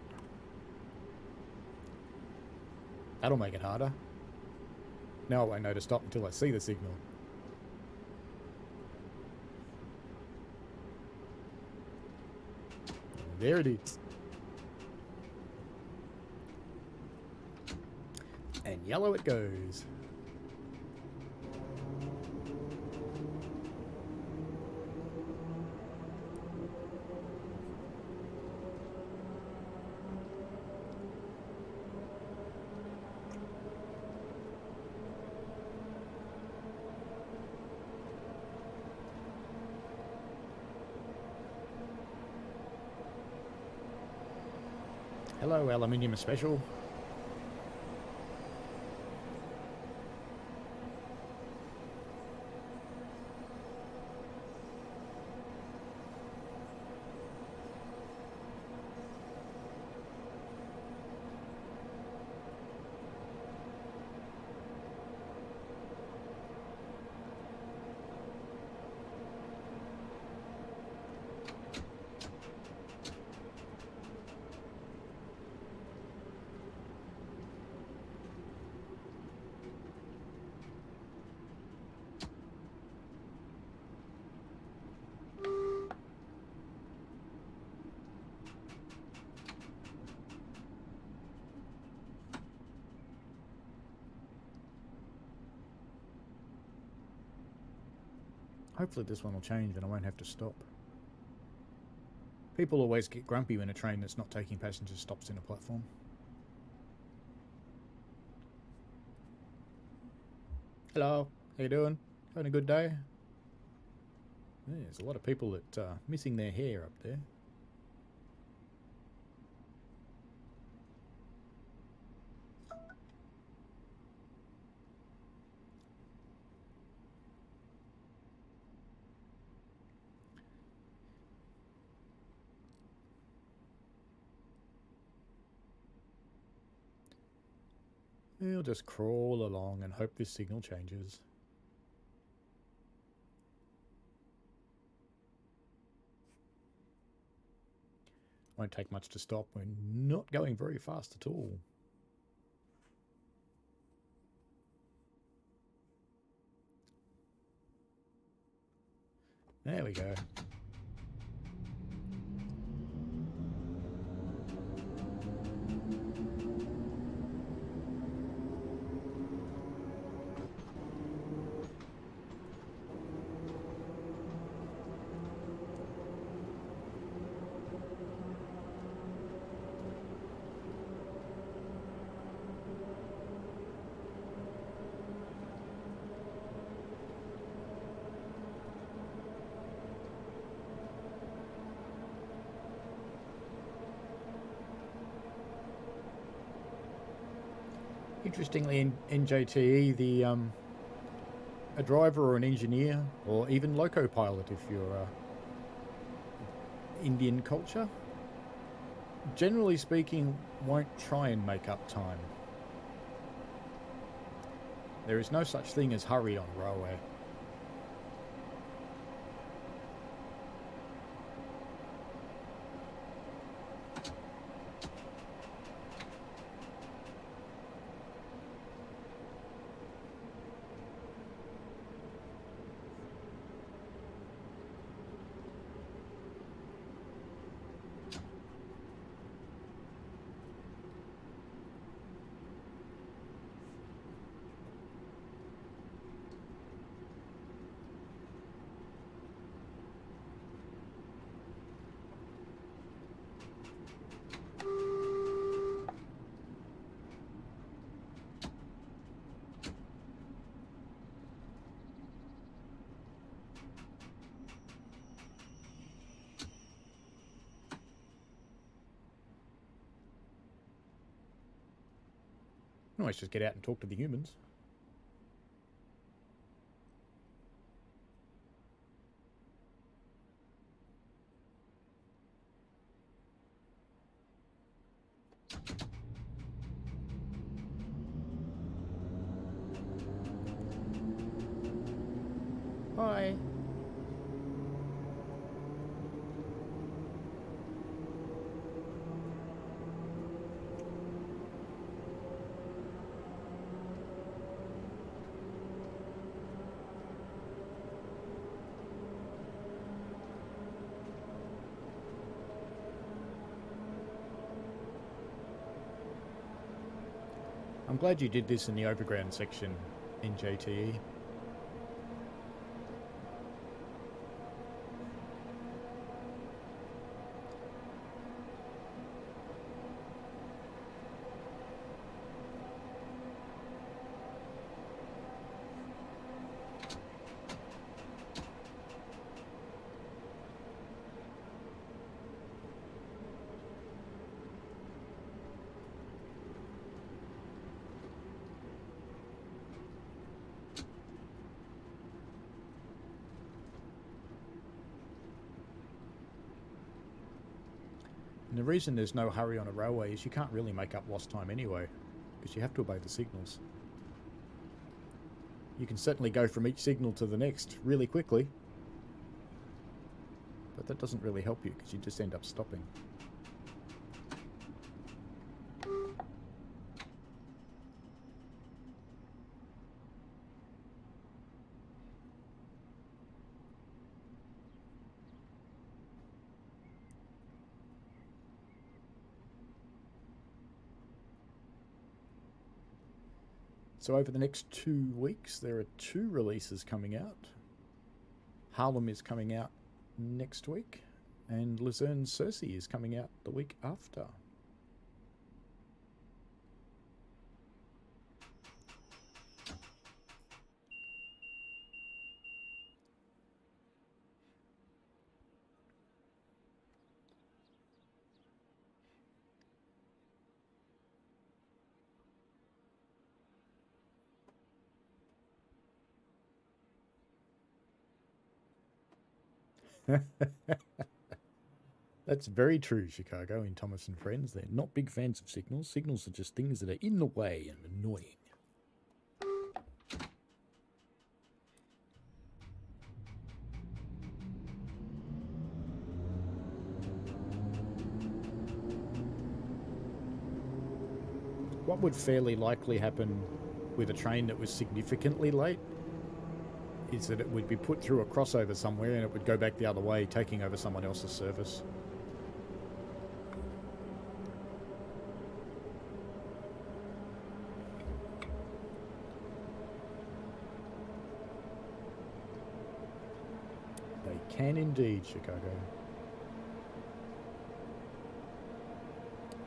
That'll make it harder. Now I won't know to stop until I see the signal. There it is. And yellow it goes. Hello, aluminium special. Hopefully this one will change and I won't have to stop. People always get grumpy when a train that's not taking passengers stops in a platform. Hello, how you doing? Having a good day? Yeah, there's a lot of people that missing their hair up there. We'll just crawl along and hope this signal changes. Won't take much to stop. We're not going very fast at all. There we go. Interestingly, in NJTE, a driver or an engineer, or even loco pilot if you're Indian culture, generally speaking, won't try and make up time. There is no such thing as hurry on railway. You can always just get out and talk to the humans. Hi. I'm glad you did this in the overground section in JTE. And the reason there's no hurry on a railway is you can't really make up lost time anyway, because you have to obey the signals. You can certainly go from each signal to the next really quickly, but that doesn't really help you because you just end up stopping. So over the next 2 weeks, there are 2 releases coming out. Harlem is coming out next week, and Luzerne Cersei is coming out the week after. That's very true, Chicago, in Thomas and Friends. They're not big fans of signals. Signals are just things that are in the way and annoying. What would fairly likely happen with a train that was significantly late is that it would be put through a crossover somewhere and it would go back the other way, taking over someone else's service. They can indeed, Chicago.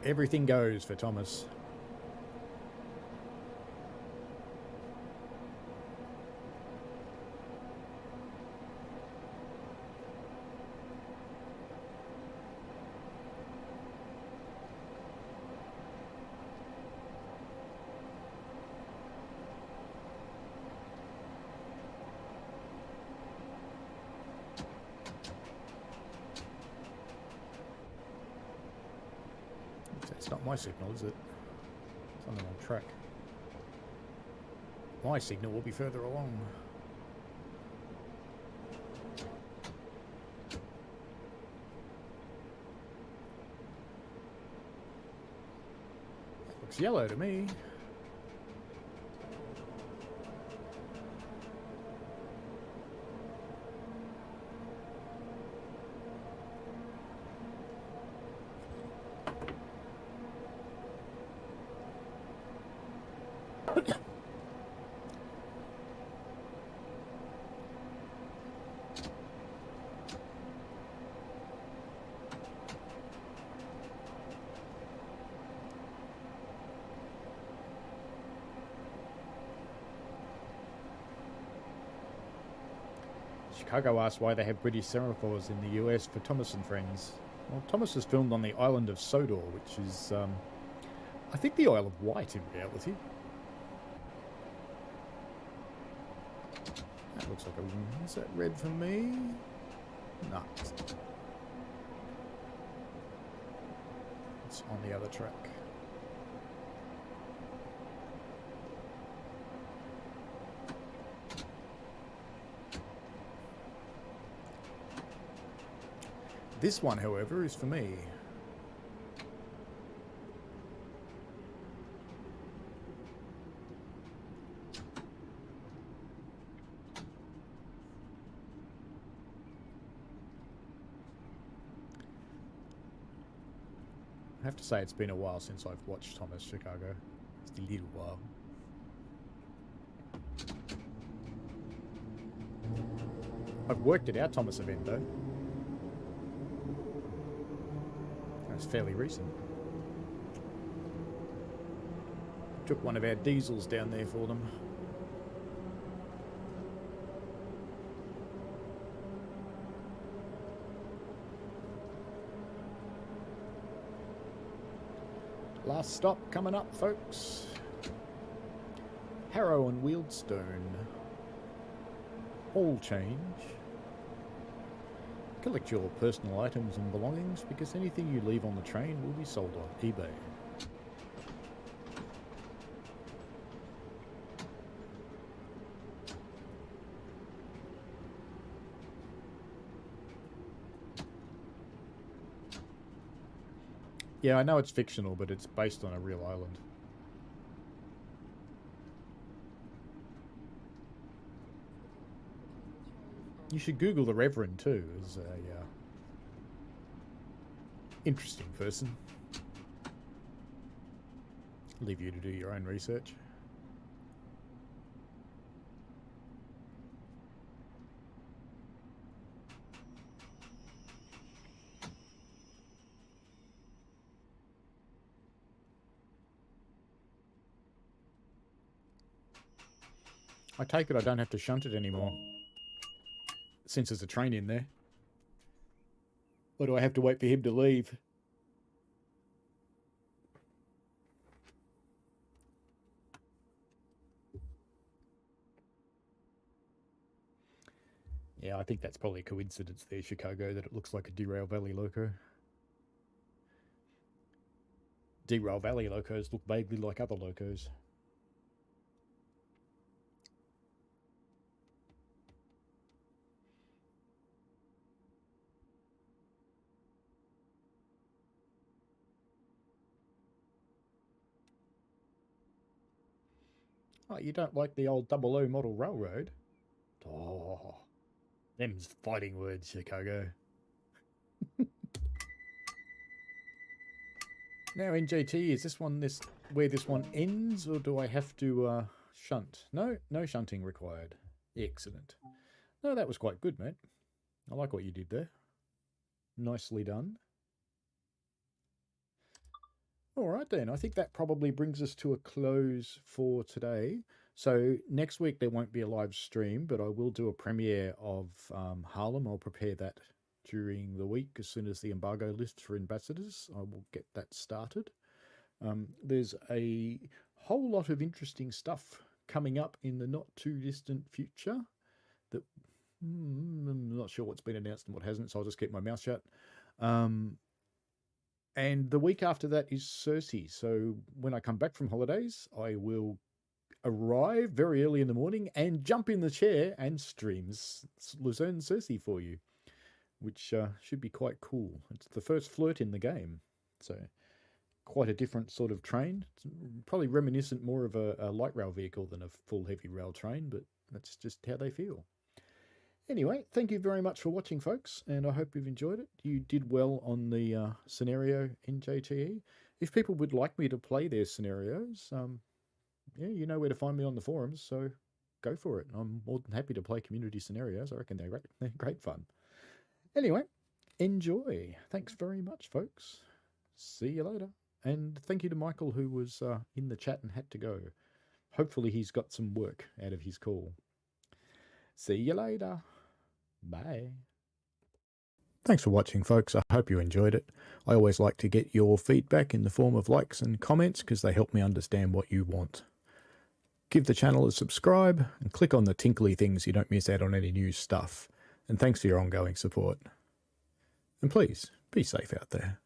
Everything goes for Thomas. It's not my signal, is it? It's on the wrong track. My signal will be further along. Looks yellow to me. Chicago asked why they have British semaphores in the US for Thomas and Friends. Well, Thomas was filmed on the island of Sodor, which is, I think, the Isle of Wight in reality. That looks like a... Is that red for me? No. It's on the other track. This one, however, is for me. I have to say it's been a while since I've watched Thomas Chicago. Just a little while. I've worked it out, Thomas event though. That's fairly recent. Took one of our diesels down there for them. Last stop coming up, folks. Harrow and Wealdstone. All change. Collect your personal items and belongings because anything you leave on the train will be sold on eBay. Yeah, I know it's fictional, but it's based on a real island. You should Google the Reverend too, as a interesting person. Leave you to do your own research. I take it I don't have to shunt it anymore, since there's a train in there. Or do I have to wait for him to leave? Yeah, I think that's probably a coincidence there, Chicago, that it looks like a Derail Valley loco. Derail Valley locos look vaguely like other locos. Oh, you don't like the old 00 model railroad? Oh, them's fighting words, Chicago. Now in JT, is this one where this one ends, or do I have to shunt? No, no shunting required. Excellent. No, that was quite good, mate. I like what you did there. Nicely done. All right, then. I think that probably brings us to a close for today. So next week there won't be a live stream, but I will do a premiere of Harlem. I'll prepare that during the week as soon as the embargo lifts for ambassadors. I will get that started. There's a whole lot of interesting stuff coming up in the not too distant future that I'm not sure what's been announced and what hasn't, so I'll just keep my mouth shut. And the week after that is Cersei. So when I come back from holidays, I will arrive very early in the morning and jump in the chair and stream Luzerne Cersei for you, which should be quite cool. It's the first flirt in the game. So quite a different sort of train. It's probably reminiscent more of a light rail vehicle than a full heavy rail train, but that's just how they feel. Anyway, thank you very much for watching, folks, and I hope you've enjoyed it. You did well on the scenario in JTE. If people would like me to play their scenarios, yeah, you know where to find me on the forums, so go for it. I'm more than happy to play community scenarios. I reckon they're great fun. Anyway, enjoy. Thanks very much, folks. See you later. And thank you to Michael, who was in the chat and had to go. Hopefully he's got some work out of his call. See you later. Bye. Thanks for watching, folks. I hope you enjoyed it. I always like to get your feedback in the form of likes and comments because they help me understand what you want. Give the channel a subscribe and click on the tinkly things so you don't miss out on any new stuff. And thanks for your ongoing support. And please, be safe out there.